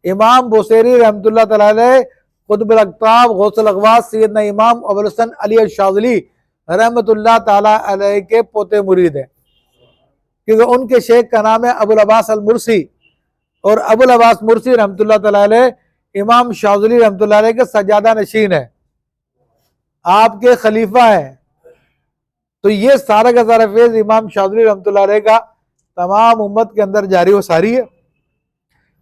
इमाम बुसेरी रहमतुल्लाह तआला अलैह कुतुबुल अक़ताब गौसुल अग़वास सैयदना इमाम अबुल हसन अली शाज़िली रहमतुल्लाह तआला अलैह के पोते मुरीद है, क्योंकि उनके शेख का नाम है अबुल अब्बास अल मुर्सी, और अबुल अब्बास मुर्सी रहमतुल्लाह तआला अलैह इमाम शाज़िली रहमतुल्लाह अलैह के सज्जादा नशीन है, आपके खलीफा है। तो ये सारा का सारा फैज़ इमाम शाज़िली रहमतुल्लाह अलैह का तमाम उम्मत के अंदर जारी व सारी है,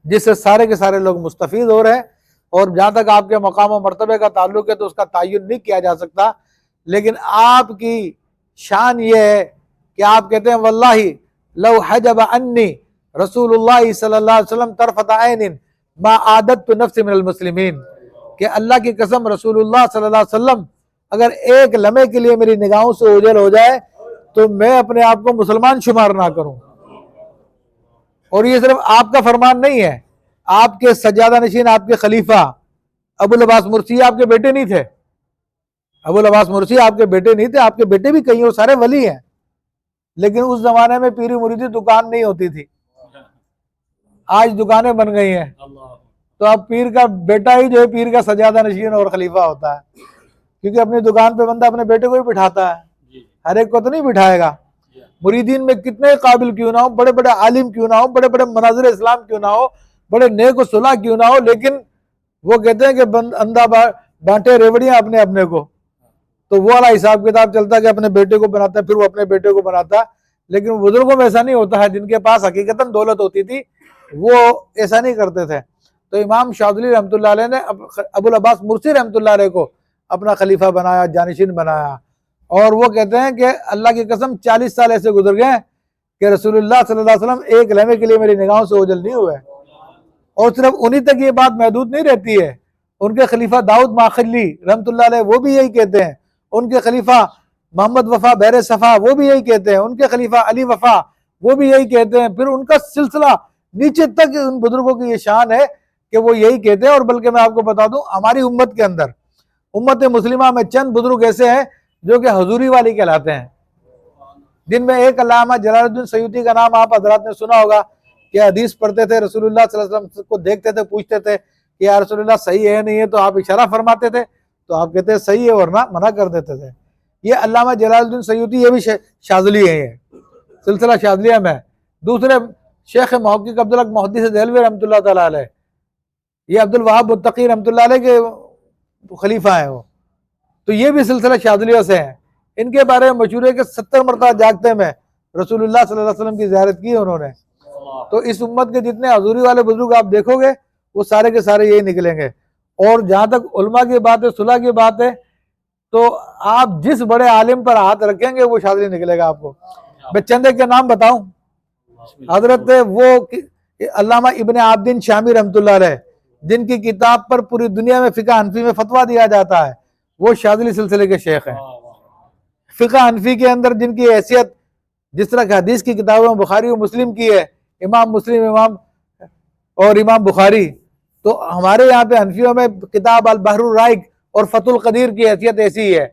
जिससे सारे के सारे लोग मुस्तफ़ीद हो रहे हैं। और जहाँ तक आपके मकाम व मर्तबे का ताल्लुक है तो उसका तयन नहीं किया जा सकता, लेकिन आपकी शान ये है कि आप कहते हैं वल्लाही लौ हजब अन्नी रसूलुल्लाह सल्लल्लाहु अलैहि वसल्लम तरफत ऐनिन मा आदतु नफ्सी मिनल मुस्लिमीन, कि अल्लाह की कसम रसूलुल्लाह सल्लल्लाहु अलैहि वसल्लम अगर एक लम्हे के लिए मेरी निगाहों से ओझल हो जाए तो मैं अपने आप को मुसलमान शुमार ना करूं। और ये सिर्फ आपका फरमान नहीं है, आपके सज्जादा नशीन आपके खलीफा अबुल अब्बास मुर्सी आपके बेटे नहीं थे, अबुल अब्बास मुर्सी आपके बेटे नहीं थे, आपके बेटे भी कई और सारे वली हैं, लेकिन उस जमाने में पीरी मुरीदी दुकान नहीं होती थी, आज दुकानें बन गई हैं। तो अब पीर का बेटा ही जो है पीर का सज्जादा नशीन और खलीफा होता है, क्योंकि अपनी दुकान पे बंदा अपने बेटे को ही बिठाता है, हर एक को तो नहीं बिठाएगा। मुरीदीन में कितने काबिल क्यों ना हो, बड़े बड़े आलिम क्यों ना हो, बड़े बड़े मनाजिर इस्लाम क्यों ना हो, बड़े नेक सुलह क्यों ना हो, लेकिन वो कहते हैं कि अंधा बांटे रेवड़ियां अपने अपने को। तो वो वाला हिसाब किताब चलता है कि अपने बेटे को बनाता है, फिर वो अपने बेटे को बनाता है। लेकिन बुजुर्गों में ऐसा नहीं होता है, जिनके पास हकीकतन दौलत होती थी वो ऐसा नहीं करते थे। तो इमाम शाज़िली रहमतुल्लाह अलैह ने अबुल अब्बास मुर्सी रहमतुल्लाह अलैह को अपना खलीफा बनाया, जानिशीन बनाया। और वो कहते हैं कि अल्लाह की कसम 40 साल ऐसे गुजर गए कि रसूलुल्लाह सल्लल्लाहु अलैहि वसल्लम एक लम्हे के लिए मेरी निगाहों से ओझल नहीं हुए। और सिर्फ उन्हीं तक ये बात महदूद नहीं रहती है, उनके खलीफा दाऊद माखली रहमतुल्लाह अलैह वो भी यही कहते हैं, उनके खलीफा मोहम्मद वफा बहर सफ़ा वो भी यही कहते हैं, उनके खलीफा अली वफा वो भी यही कहते हैं। फिर उनका सिलसिला नीचे तक उन बुजुर्गों की ये शान है कि वो यही कहते हैं। और बल्कि मैं आपको बता दूं, हमारी उम्मत के अंदर उम्मत मुस्लिमा में चंद बुजुर्ग ऐसे हैं जो कि हजूरी वाली कहलाते हैं, जिनमें एक अल्लामा जलालुद्दीन सयूती का नाम आप हजरात ने सुना होगा कि हदीस पढ़ते थे, रसूलुल्लाह सल्लल्लाहु अलैहि वसल्लम को देखते थे, पूछते थे कि या रसूलुल्लाह सही है नहीं है, तो आप इशारा फरमाते थे तो आप कहते हैं सही है, वरना मना कर देते थे। ये अल्लामा जलालुद्दीन सयूती ये भी शाज़िली है, सिलसिला शाज़िलिया में। दूसरे शेख मुहक्किक अब्दुल हक मुहद्दिस देहलवी रहमतुल्लाह तआला अलैह, ये अब्दुल वहाब मुत्तकी रहमतुल्लाह अलैह के खलीफा हैं वो, तो ये भी सिलसिला शाज़िलिया से हैं। इनके बारे में मशहूर है कि 70 मरतबा जागते में रसूलुल्लाह सल्लल्लाहु अलैहि वसल्लम की ज़ियारत की है उन्होंने। तो इस उम्मत के जितने हजूरी वाले बुजुर्ग आप देखोगे वो सारे के सारे यही निकलेंगे। और जहाँ तक उलमा की बात है, सुलह की बात है, तो आप जिस बड़े आलिम पर हाथ रखेंगे वो शाज़िली निकलेगा आपको। मैं चंद के नाम बताऊं, हजरत वो अल्लामा इब्न आबिदीन शामी रहमतुल्लाह अलैह, जिनकी किताब पर पूरी दुनिया में फ़िक़्ह हनफी में फतवा दिया जाता है, वो शाज़िली सिलसिले के शेख हैं। फ़िक़्ह हनफी के अंदर जिनकी हैसियत जिस तरह हदीस की किताबों में बुखारी और मुस्लिम की है, इमाम मुस्लिम इमाम बुखारी, तो हमारे यहाँ पे हनफियों में किताब अल बहरुर राइक और फतुल कदीर की हैसियत ऐसी है।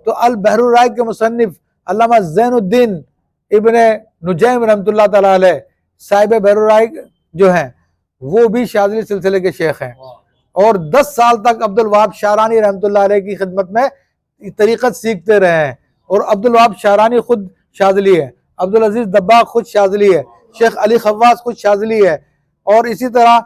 तो अल बहरुर राइक के मुसन्निफ अल्लामा ज़ैनुद्दीन इब्ने नुजैम रहमतुल्लाह तआला अलैह साहिब बहरुर राइक जो हैं वो भी शाज़िली सिलसिले के शेख हैं और 10 साल तक अब्दुल वहाब शारानी रहमतुल्लाह अलैह की खिदमत में तरीक़त सीखते रहे हैं। और अब्दुल वहाब शारानी खुद शाज़िली है, अब्दुल अजीज़ दब्बाग खुद शाज़िली है, शेख अली खव्वास खुद शाज़िली है, और इसी तरह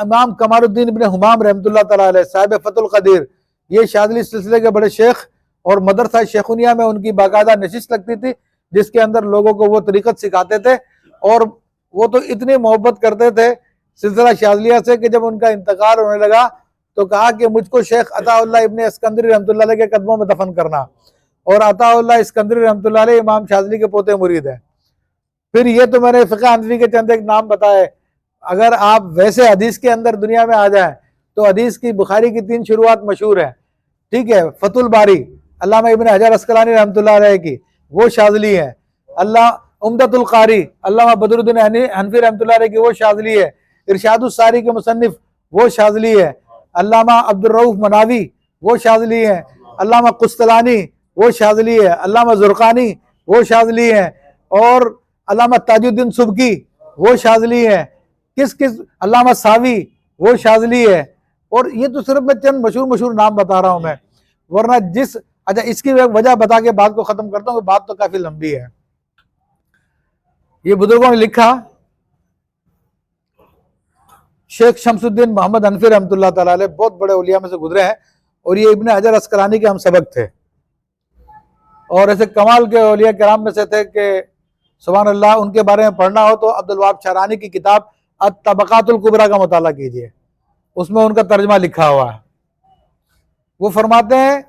इमाम कमालुद्दीन इब्ने हुमाम रहमतुल्लाह तआला अलैह साहिब फतुल कदीर, ये शाज़िली सिलसिले के बड़े शेख। और मदरसा शेखुनिया में उनकी बाकायदा नशिस्त लगती थी जिसके अंदर लोगों को वो तरीक़त सिखाते थे। और वो तो इतनी मोहब्बत करते थे सिलसिला शाज़िलिया से कि जब उनका इंतकाल होने लगा तो कहा कि मुझको शेख अताउल्लाह इब्ने इस्कंदरी रहमतुल्लाह अलैह के कदमों में दफन करना। और अताउल्लाह इस्कंदरी रहमतुल्लाह अलैह इमाम शाज़िली के पोते मुरीद है। फिर ये तो मैंने फ़िक़्ह हनफी के चंद एक नाम बताए। अगर आप वैसे हदीस के अंदर दुनिया में आ जाए तो हदीस की बुखारी की 3 शुरुआत मशहूर है, ठीक है। फतुल बारी अल्लामा इब्न हजर अस्कलानी रहमतुल्लाह अलैह की, वो शाज़िली है। उम्दतुल कारी अल्लामा बदरुद्दीन हनफी रहमतुल्लाह अलैह की, वो शाज़िली है। इरशादुस सारी के मुसन्निफ वो शाज़िली है। अल्लामा अब्दुर रऊफ मनावी वो शाज़िली है। अल्लामा कुस्तलानी वो शाज़िली है। अल्लामा ज़ुरक़ानी वो शाज़िली है। और अल्लामा ताजुद्दीन सुबकी वो शाज़िली है। अल्लामा सावी वो शाज़िली है। और ये तो सिर्फ मैं चंद मशहूर नाम बता रहा हूँ मैं, वरना अच्छा इसकी वजह बता के बात को ख़त्म करता हूँ, बात तो काफ़ी लंबी है। ये बुजुर्गों ने लिखा, शेख शमसुद्दीन मोहम्मद हनफी रहमतुल्लाह तआला अलैह बहुत बड़े औलिया में से गुजरे हैं और ये इब्न हजर अस्कलानी के हम सबक थे और ऐसे कमाल के औलिया किराम में से थे कि सुभान अल्लाह। उनके बारे में पढ़ना हो तो अब्दुल वहाब शारानी की किताब अत-तबक़ातुल कुबरा का मुताला कीजिए, उसमें उनका तर्जमा लिखा हुआ है। वो फरमाते हैं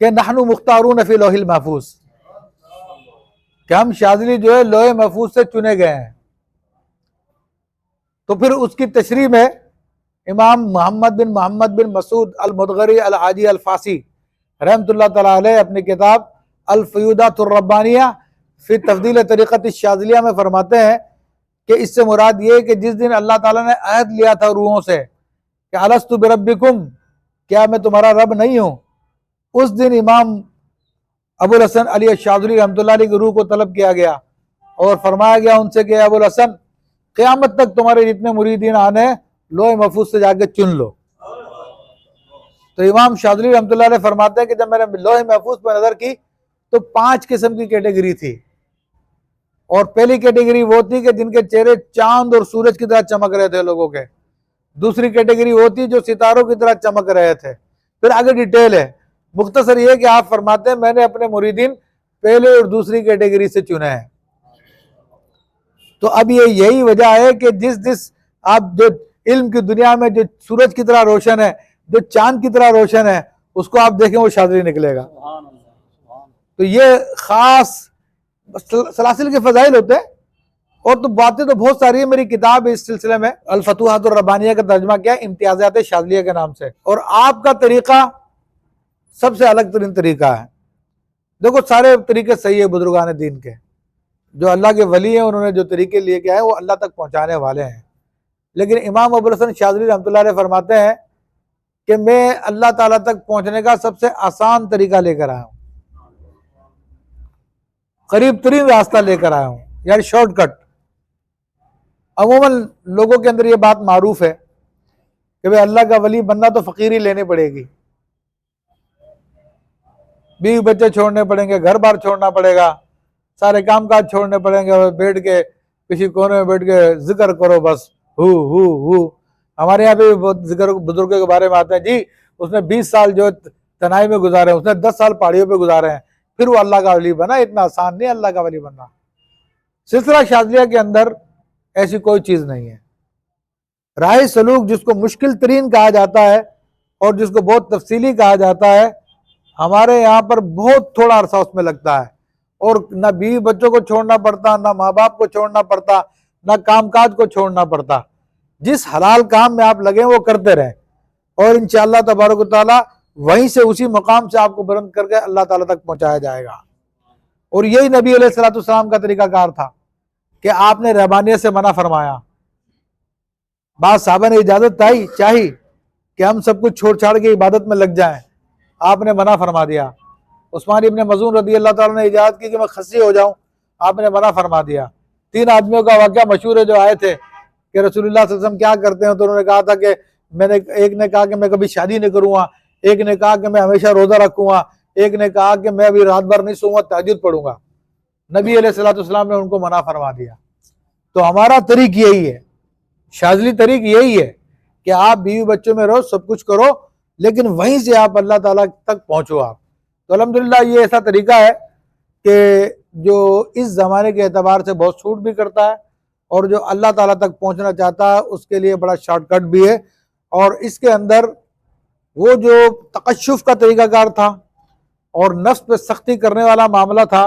कि नहनु मुख्तारून फी लौहिल महफूज, कि हम शाज़िली जो है लोहे महफूज से चुने गए हैं। तो फिर उसकी तशरीह में इमाम मोहम्मद बिन मसूद अल मुदगरी अल हाजी अल फासी रहमतुल्लाह तआला अलैह अपनी किताब अल फ़यूदातुर रब्बानिया फ़ी तफ़दील तरीक़त शाज़िलिया में फरमाते हैं कि इससे मुराद ये कि जिस दिन अल्लाह ताला ने अहद लिया था रूहों से कि अलस्तु बिरब्बिकुम, क्या मैं तुम्हारा रब नहीं हूँ, उस दिन इमाम अबुल हसन अली शाज़िली रहमतुल्लाह अलैह की रूह को तलब किया गया और फरमाया गया उनसे कि अबुल हसन, क़यामत तक तुम्हारे जितने मुरीदीन आने लोहे महफूज से जाके चुन लो। तो इमाम शाज़िली रहमतुल्लाह अलैह फरमाते हैं कि जब मैंने लोहे महफूज पर नज़र की तो 5 किस्म की कैटेगरी थी। और पहली कैटेगरी वो थी कि जिनके चेहरे चांद और सूरज की तरह चमक रहे थे लोगों के। दूसरी कैटेगरी वो थी जो सितारों की तरह चमक रहे थे। फिर आगे डिटेल है, मुख्तसर ये कि आप फरमाते हैं मैंने अपने मुरीदीन पहले और दूसरी कैटेगरी से चुने हैं। तो अब यही वजह है कि जिस आप जो इल्म की दुनिया में जो सूरज की तरह रोशन है, जो चांद की तरह रोशन है, उसको आप देखें वो शाज़िली निकलेगा। तो ये खास सलासिल के फ़ज़ाइल होते हैं। और तो बातें तो बहुत सारी है, मेरी किताब है इस सिलसिले में अल फतूहातुर रब्बानिया का तर्जुमा किया इम्तियाज़ात शाज़िलिया के नाम से। और आपका तरीक़ा सबसे अलग तरीन तरीक़ा है। देखो सारे तरीके सही है बुजुर्गान दीन के, जो अल्लाह के वली हैं उन्होंने जो तरीके लिए के आए वो अल्लाह तक पहुँचाने वाले हैं। लेकिन इमाम अबुल हसन शाज़िली रहमतुल्लाह अलैह फरमाते हैं कि मैं अल्लाह ताला तक पहुँचने का सबसे आसान तरीका लेकर आया हूँ, करीब तरीन रास्ता लेकर आया हूँ, यानी शॉर्टकट। अमूमन लोगों के अंदर ये बात मारूफ है कि भाई अल्लाह का वली बनना तो फ़कीरी लेनी पड़ेगी, बीवी बच्चे छोड़ने पड़ेंगे, घर बार छोड़ना पड़ेगा, सारे काम काज छोड़ने पड़ेंगे, बैठ के किसी कोने में बैठ के जिक्र करो बस हु। हमारे यहाँ पे बहुत जिक्र बुजुर्गों के बारे में आते हैं, जी उसने 20 साल जो तनाई में गुजारे हैं, उसने 10 साल पहाड़ियों पे गुजारे हैं, फिर वो अल्लाह का वली बना। इतना आसान नहीं अल्लाह का वली बनना। सिलसिला शाज़िलिया के अंदर ऐसी कोई चीज़ नहीं है। राह सलूक जिसको मुश्किल तरीन कहा जाता है और जिसको बहुत तफसीली कहा जाता है, हमारे यहाँ पर बहुत थोड़ा अरसा उसमें लगता है और ना बीवी बच्चों को छोड़ना पड़ता, ना माँ बाप को छोड़ना पड़ता, ना कामकाज को छोड़ना पड़ता। जिस हलाल काम में आप लगे वो करते रहें और इंशाअल्लाह तबारक व तआला वहीं से उसी मकाम से आपको बुलंद करके अल्लाह ताला तक पहुंचाया जाएगा। और यही नबी अलैहिस्सलाम का तरीकाकार था कि आपने रहबानियत से मना फरमाया। बाद साहबा ने इजाजत चाही कि हम सब कुछ छोड़ छाड़ के इबादत में लग जाएं, आपने मना फरमा दिया। उस्मान इब्न मज़ून रज़ी अल्लाह ताला ने इजाजत की कि मैं खस्सी हो जाऊं, आपने मना फरमा दिया। 3 आदमियों का वाक़या मशहूर है जो आए थे कि रसूलुल्लाह सल्लल्लाहु अलैहि वसल्लम क्या करते हैं, तो उन्होंने कहा था कि एक ने कहा कि मैं कभी शादी नहीं करूँगा, एक ने कहा कि मैं हमेशा रोज़ा रखूँगा, एक ने कहा कि मैं अभी रात भर नहीं सोऊंगा, तहज्जुद पढ़ूंगा। नबी अलैहिस्सलाम ने उनको मना फरमा दिया। तो हमारा तरीक यही है, शाज़ली तरीक यही है कि आप बीवी बच्चों में रहो, सब कुछ करो, लेकिन वहीं से आप अल्लाह ताला तक पहुँचो आप। तो अल्हम्दुलिल्लाह ये ऐसा तरीका है कि जो इस ज़माने के एतबार से बहुत सूट भी करता है और जो अल्लाह ताला तक पहुँचना चाहता है उसके लिए बड़ा शॉर्टकट भी है। और इसके अंदर वो जो तकश्शुफ़ का तरीकाकार था और नफ्स पे सख्ती करने वाला मामला था,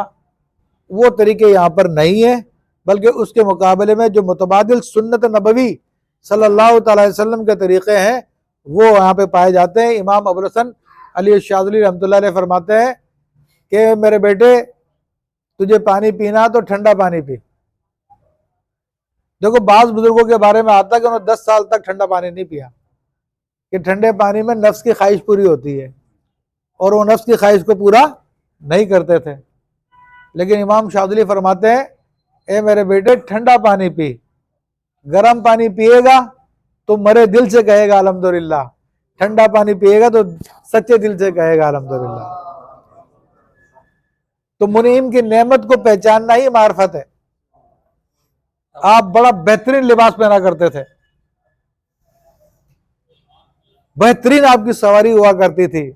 वो तरीके यहाँ पर नहीं है, बल्कि उसके मुकाबले में जो मुतबादिल सुन्नत नबवी सल्लल्लाहु अलैहि वसल्लम के तरीक़े हैं वो यहाँ पे पाए जाते हैं। इमाम अबुल हसन अली शाज़ली रहमतुल्लाह अलैह फरमाते हैं कि मेरे बेटे तुझे पानी पीना तो ठंडा पानी पी। देखो बाज़ बुजुर्गों के बारे में आता है कि उन्होंने 10 साल तक ठंडा पानी नहीं पिया, कि ठंडे पानी में नफ्स की ख्वाहिश पूरी होती है और वो नफ्स की ख्वाहिश को पूरा नहीं करते थे। लेकिन इमाम शाज़ली फरमाते हैं, ए मेरे बेटे ठंडा पानी पी, गर्म पानी पिएगा तो मरे दिल से कहेगा अल्हम्दुलिल्लाह, ठंडा पानी पिएगा तो सच्चे दिल से कहेगा अल्हम्दुलिल्लाह। तो मुनीम की नेमत को पहचानना ही मार्फत है। आप बड़ा बेहतरीन लिबास पहना करते थे, बेहतरीन आपकी सवारी हुआ करती थी।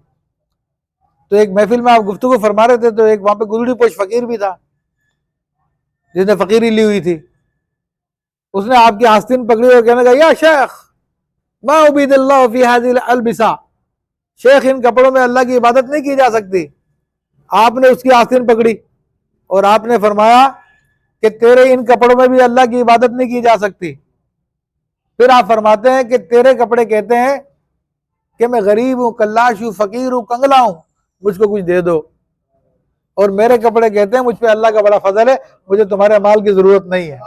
तो एक महफिल में आप गुफ्तगू फरमा रहे थे तो एक वहां पे गुदड़ी पोश फकीर भी था जिसने फकीरी ली हुई थी। उसने आपकी आस्तीन पकड़ी और कहने लगा, या शेख मा उबीदिल्लाह फी हाज़िल अलबिसा, शेख इन कपड़ों में अल्लाह की इबादत नहीं की जा सकती। आपने उसकी आस्तीन पकड़ी और आपने फरमाया कि तेरे इन कपड़ों में भी अल्लाह की इबादत नहीं की जा सकती। फिर आप फरमाते हैं कि तेरे कपड़े कहते हैं कि मैं गरीब हूं, कल्लाश हूं, फकीर हूं, कंगला हूं, मुझको कुछ दे दो। और मेरे कपड़े कहते हैं मुझ पे अल्लाह का बड़ा फजल है, मुझे तुम्हारे माल की जरूरत नहीं है।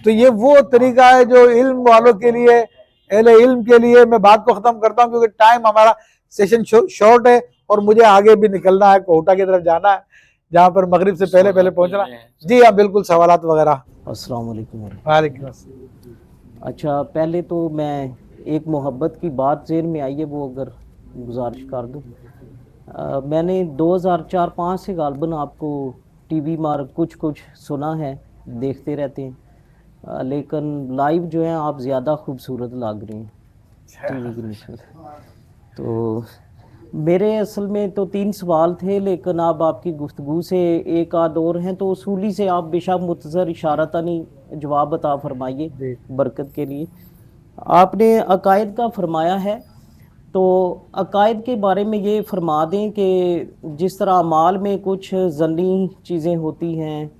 तो ये वो तरीका है जो इल्म वालों के लिए, अहले इल्म के लिए। मैं बात को खत्म करता हूं क्योंकि टाइम हमारा सेशन शॉर्ट है और मुझे आगे भी निकलना है, कोटा की तरफ जाना है जहाँ पर मगरिब से पहले पहुंचना। जी हाँ बिल्कुल, सवालात वगैरह। अस्सलाम वालेकुम। वालेकुम अस्सलाम। अच्छा, पहले तो मैं एक मोहब्बत की बात ज़हन में आई है, वो अगर गुजारिश कर दूँ। मैंने 2004-05 से गालबन आपको टीवी मार कुछ सुना है, देखते रहते हैं, लेकिन लाइव जो है आप ज़्यादा खूबसूरत लग रही हैं टीवी की निस्बत। तो मेरे असल में तो 3 सवाल थे, लेकिन अब आपकी गुफ्तगू से एक आध और हैं, तो उसूली से आप बेशक मुख्तसर इशारतनी जवाब अता फरमाइए बरकत के लिए। आपने अकायद का फरमाया है, तो अकायद के बारे में ये फरमा दें कि जिस तरह अमाल में कुछ ज़न्नी चीज़ें होती हैं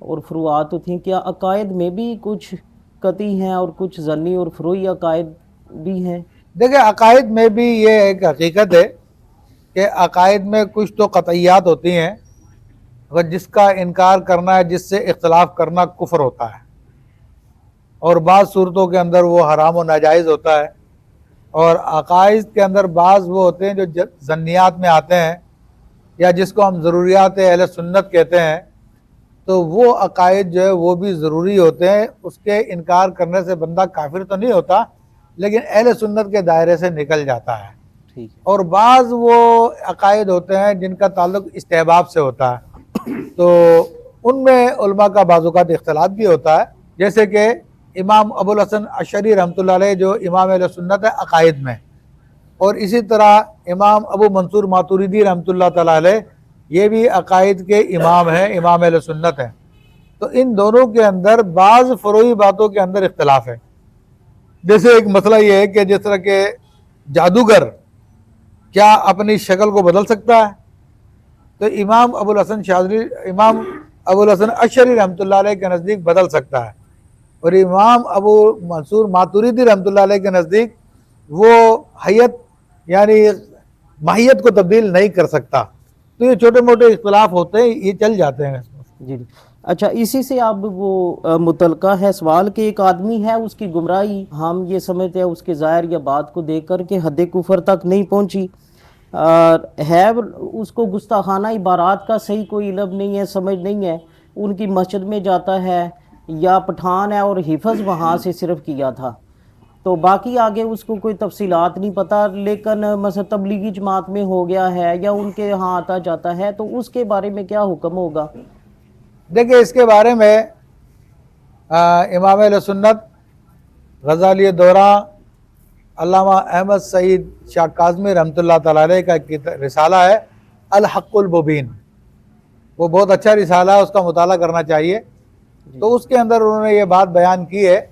और फ़ुरुआत होती हैं, क्या अकायद में भी कुछ कती हैं और कुछ ज़न्नी और फ़ुरूई अकायद भी हैं? देखिए, अकायद में भी ये एक हकीकत है कि अकायद में कुछ तो कतइयात होती हैं, अगर जिसका इनकार करना है, जिससे इख्तलाफ करना कुफ्र होता है, और बाज़ सूरतों के अंदर वो हराम व नाजायज़ होता है। और अकायद के अंदर बाज़ वो होते हैं जो ज़न्नियात में आते हैं, या जिसको हम ज़रूरियात अहले सुन्नत कहते हैं। तो वो अकायद जो है वो भी ज़रूरी होते हैं, उसके इनकार करने से बंदा काफिर तो नहीं होता, लेकिन अहले सुन्नत के दायरे से निकल जाता है। ठीक। और बाज़ वो अकायद होते हैं जिनका ताल्लुक इस्तेहबाब से होता है, तो उनमें उलमा का बाज़ात इख्तलाफ भी होता है। जैसे कि इमाम अबुल हसन अशरी रहमतुल्लाह अलैह जो इमाम अहले सुन्नत है अकायद में, और इसी तरह इमाम अबू मंसूर मातुरिदी रहमतुल्लाह तआला अलैह ये भी अकायद के इमाम हैं, इमाम अहले सुन्नत हैं। तो इन दोनों के अंदर बाज़ फ़ुरूई बातों के अंदर इख्तलाफ है। जैसे एक मसला ये है कि जिस तरह के जादूगर क्या अपनी शक्ल को बदल सकता है? तो इमाम अबुल हसन अशरी रहमतुल्लाह अलैह के नज़दीक बदल सकता है, और इमाम अबू मंसूर मातुरीदी रहमतुल्लाह अलैह के नज़दीक वो हैयत यानी माहियत को तब्दील नहीं कर सकता। तो ये छोटे मोटे इख्तिलाफ होते हैं, ये चल जाते हैं। जी जी। अच्छा, इसी से अब वो मुतलका है सवाल कि एक आदमी है, उसकी गुमराही हम ये समझते हैं उसके ज़ाहिर या बात को देख कर के हद कुफर तक नहीं पहुंची, है उसको गुस्ताखाना इबारात का सही कोई इल्म नहीं है, समझ नहीं है, उनकी मस्जिद में जाता है या पठान है और हिफज वहाँ से सिर्फ किया था, तो बाकी आगे उसको कोई तफसीलात नहीं पता, लेकिन मतलब तबलीगी जमात में हो गया है या उनके यहाँ आता जाता है, तो उसके बारे में क्या हुक्म होगा? देखिए, इसके बारे में इमाम अहले सुन्नत गज़ाली दौरा अल्लामा अहमद सईद शाह काज़मी रहमतुल्लाह तआला अलैह का एक रिसाला है अल हक़्क़ुल मुबीन, वो बहुत अच्छा रिसाला है, उसका मुताला करना चाहिए। तो उसके अंदर उन्होंने ये बात बयान की है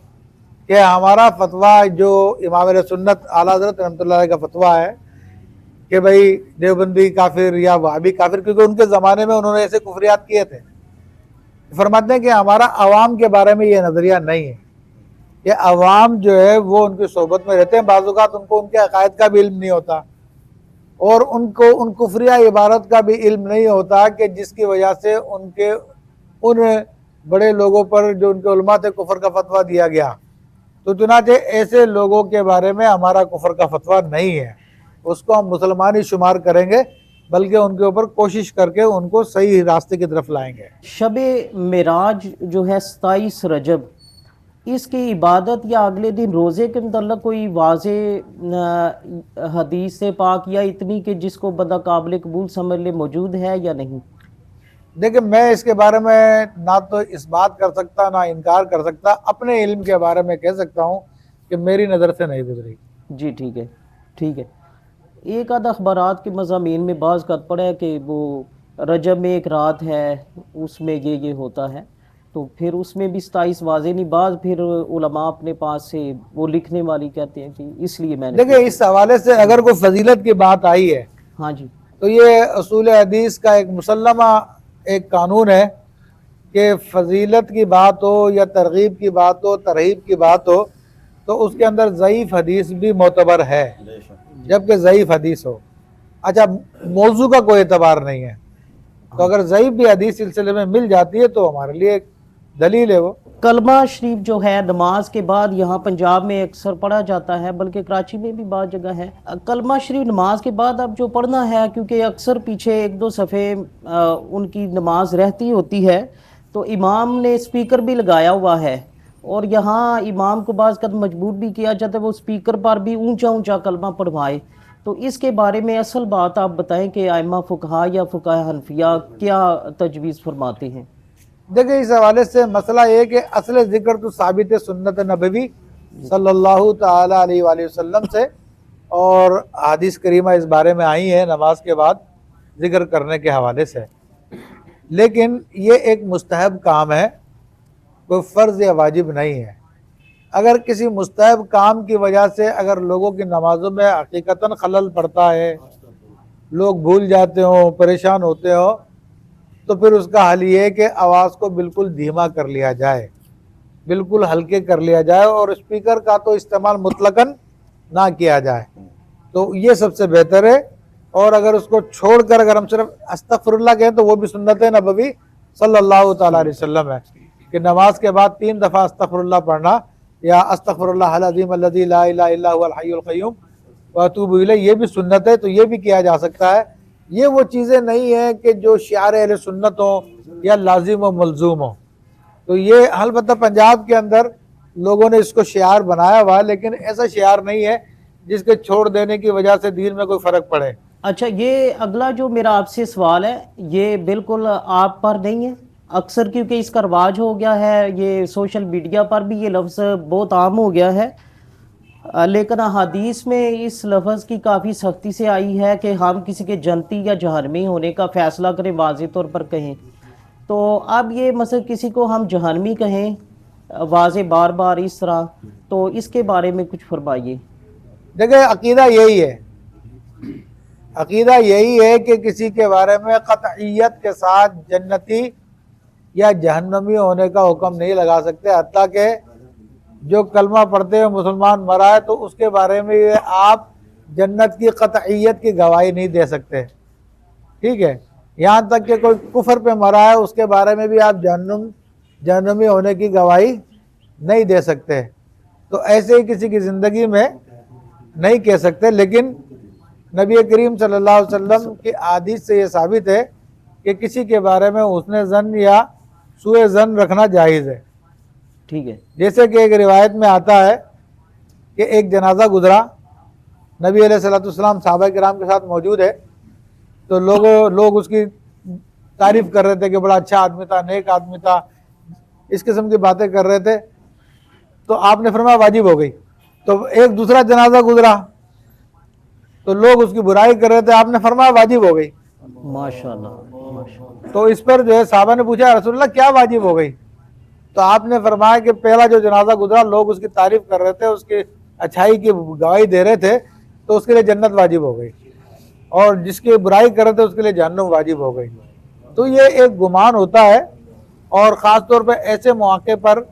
कि हमारा फतवा जो इमाम अहले सुन्नत आला हज़रत रहमतुल्लाह अलैह का फतवा है कि भाई देवबंदी काफिर या वहाबी काफिर, क्योंकि उनके ज़माने में उन्होंने ऐसे कुफरियात किए थे। फरमाते हैं कि हमारा अवाम के बारे में ये नज़रिया नहीं है कि अवाम जो है वो उनकी सोबत में रहते हैं, बाज़-औक़ात उनको उनके अक़ायद का भी इल्म नहीं होता और उनको उन कुफरिया इबारत का भी इल्म नहीं होता कि जिसकी वजह से उनके उन बड़े लोगों पर जो उनके उलमा थे कुफर का फतवा दिया गया। तो चुनांचे ऐसे लोगों के बारे में हमारा कुफर का फतवा नहीं है, उसको हम मुसलमान ही शुमार करेंगे, बल्कि उनके ऊपर कोशिश करके उनको सही रास्ते की तरफ लाएंगे। शब मेराज जो है 27 रजब, इसकी इबादत या अगले दिन रोज़े के मतलब कोई वाज़े हदीस से पाक या इतनी कि जिसको बंदा काबिल कबूल समझ ले मौजूद है या नहीं? देखिए, मैं इसके बारे में ना तो इस बात कर सकता ना इनकार कर सकता, अपने इल्म के बारे में कह सकता हूँ कि मेरी नज़र से नहीं गुजरी। जी ठीक है, ठीक है। एक आध अखबारात के मज़ामीन में बाज़ कर पड़ा है कि वो रजब में एक रात है, उसमें ये होता है, तो फिर उसमें भी 27 वाज़े नहीं, बाज़ फिर उलमा अपने पास से वो लिखने वाली कहते हैं कि इसलिए मैंने। देखिए, इस हवाले से अगर कोई फजीलत की बात आई है, हाँ जी, तो ये उसूल हदीस का एक मुसल्लमा एक कानून है कि फजीलत की बात हो या तरगीब की बात हो, तरहीब की बात हो, तो उसके अंदर ज़ईफ़ हदीस भी मोतबर है, जबकि ज़ईफ़ हदीस हो। अच्छा, मौजू का कोई एतबार नहीं है, तो अगर ज़ईफ़ भी हदीस सिलसिले में मिल जाती है तो हमारे लिए एक दलील है। वो कलमा शरीफ जो है नमाज के बाद यहाँ पंजाब में अक्सर पढ़ा जाता है, बल्कि कराची में भी बहुत जगह है। कलमा शरीफ नमाज के बाद अब जो पढ़ना है, क्योंकि अक्सर पीछे एक दो सफ़े उनकी नमाज रहती होती है, तो इमाम ने स्पीकर भी लगाया हुआ है और यहाँ इमाम को बाज़ कद मजबूर भी किया जाता है वो स्पीकर पर भी ऊंचा ऊंचा कलमा पढ़वाए। तो इसके बारे में असल बात आप बताएं कि आइमा फुकहा या फुकहा हनफिया क्या तजवीज़ फरमाते हैं? देखिए, इस हवाले से मसला ये कि असल ज़िक्र तो साबित सुन्नत नबवी सल्लल्लाहु ताला अलैहि वसल्लम से, और हदीस करीमा इस बारे में आई है नमाज के बाद ज़िक्र करने के हवाले से, लेकिन ये एक मुस्तहब काम है, कोई फ़र्ज़ या वाजिब नहीं है। अगर किसी मुस्तहब काम की वजह से अगर लोगों की नमाज़ों में हकीकतन खलल पड़ता है, लोग भूल जाते हों, परेशान होते हों, तो फिर उसका हल ये है कि आवाज़ को बिल्कुल धीमा कर लिया जाए, बिल्कुल हल्के कर लिया जाए, और स्पीकर का तो इस्तेमाल मुतलकन ना किया जाए, तो ये सबसे बेहतर है। और अगर उसको छोड़कर अगर हम सिर्फ अस्तगफिरुल्लाह कहें तो वो भी सुन्नत नबवी सल्लल्लाहु ताला अलैहि वसल्लम है कि नमाज के बाद 3 दफ़ा अस्तगफिरुल्लाह पढ़ना या अस्तगफिरुल्लाह अज़ीम अल्लज़ी ला इलाहा इल्ला हुवल हय्युल क़य्यूम व अतूबु इलैह, ये भी सुन्नत है, तो ये भी किया जा सकता है। ये वो चीज़ें नहीं हैं कि जो शिआर अहले सुन्नत हो या लाजिम व मलजूम हो, तो ये अलबत्ता पंजाब के अंदर लोगों ने इसको शिआर बनाया हुआ, लेकिन ऐसा शिआर नहीं है जिसके छोड़ देने की वजह से दीन में कोई फ़र्क पड़े। अच्छा, ये अगला जो मेरा आपसे सवाल है ये बिल्कुल आप पर नहीं है, अक्सर क्योंकि इसका रवाज हो गया है, ये सोशल मीडिया पर भी ये लफ्ज़ बहुत आम हो गया है, लेकिन हदीस में इस लफ्ज़ की काफ़ी सख्ती से आई है कि हम किसी के जन्नती या जहन्नमी होने का फ़ैसला करें, वाज़ेह तौर पर कहें, तो अब ये मतलब किसी को हम जहन्नमी कहें वाज़ेह बार बार इस तरह, तो इसके बारे में कुछ फरमाइए। देखिए, अकीदा यही है अकीदा यही है कि किसी के बारे में कतईयत के साथ जन्नती या जहन्नमी होने का हुक्म नहीं लगा सकते, हत्ता कि जो कलमा पढ़ते हुए मुसलमान मरा है तो उसके बारे में आप जन्नत की कतईयत की गवाही नहीं दे सकते। ठीक है, यहाँ तक कि कोई कुफर पे मरा है उसके बारे में भी आप जहन्नमी होने की गवाही नहीं दे सकते। तो ऐसे ही किसी की ज़िंदगी में नहीं कह सकते। लेकिन नबी करीम सल्लल्लाहु अलैहि वसल्लम की हदीस से ये साबित है कि किसी के बारे में उसने ज़न या सुए ज़न रखना जायज़ है। ठीक है। जैसे कि एक रिवायत में आता है कि एक जनाजा गुजरा, नबी अलैहिस्सलाम सहाबा किराम के साथ मौजूद है, तो लोग उसकी तारीफ़ कर रहे थे कि बड़ा अच्छा आदमी था, नेक आदमी था, इस किस्म की बातें कर रहे थे। तो आपने फरमाया वाजिब हो गई। तो एक दूसरा जनाजा गुजरा तो लोग उसकी बुराई कर रहे थे, आपने फरमाया वाजिब हो गई। माशाल्लाह माशाल्लाह। तो इस पर जो है साहबा ने पूछा रसूलुल्लाह क्या वाजिब हो गई? तो आपने फरमाया कि पहला जो जनाजा गुजरा लोग उसकी तारीफ कर रहे थे, उसकी अच्छाई की गवाही दे रहे थे, तो उसके लिए जन्नत वाजिब हो गई, और जिसकी बुराई कर रहे थे उसके लिए जहन्नम वाजिब हो गई। तो ये एक गुमान होता है, और ख़ास तौर पर ऐसे मौके पर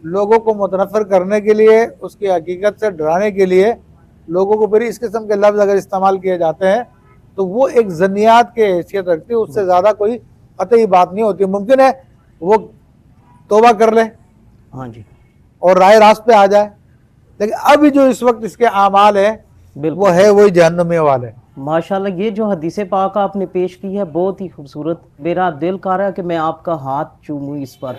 लोगों को मुतनफ़िर करने के लिए, उसकी हकीकत से डराने के लिए लोगों को फिर इस किस्म के लफ्ज़ अगर इस्तेमाल किए जाते हैं तो वो एक ज़नियात के हैसियत रखती है, उससे ज़्यादा कोई कतई बात नहीं होती। मुमकिन है वो तौबा कर ले, हाँ जी, और राय रास्त पे आ जाए, लेकिन अभी जो इस वक्त इसके आमाल है बिल्कुल वो है वही जहन्नमी वाले। माशाल्लाह। ये जो हदीस पाक आपने पेश की है बहुत ही खूबसूरत, मेरा दिल कर रहा है कि मैं आपका हाथ चूमूं इस पर,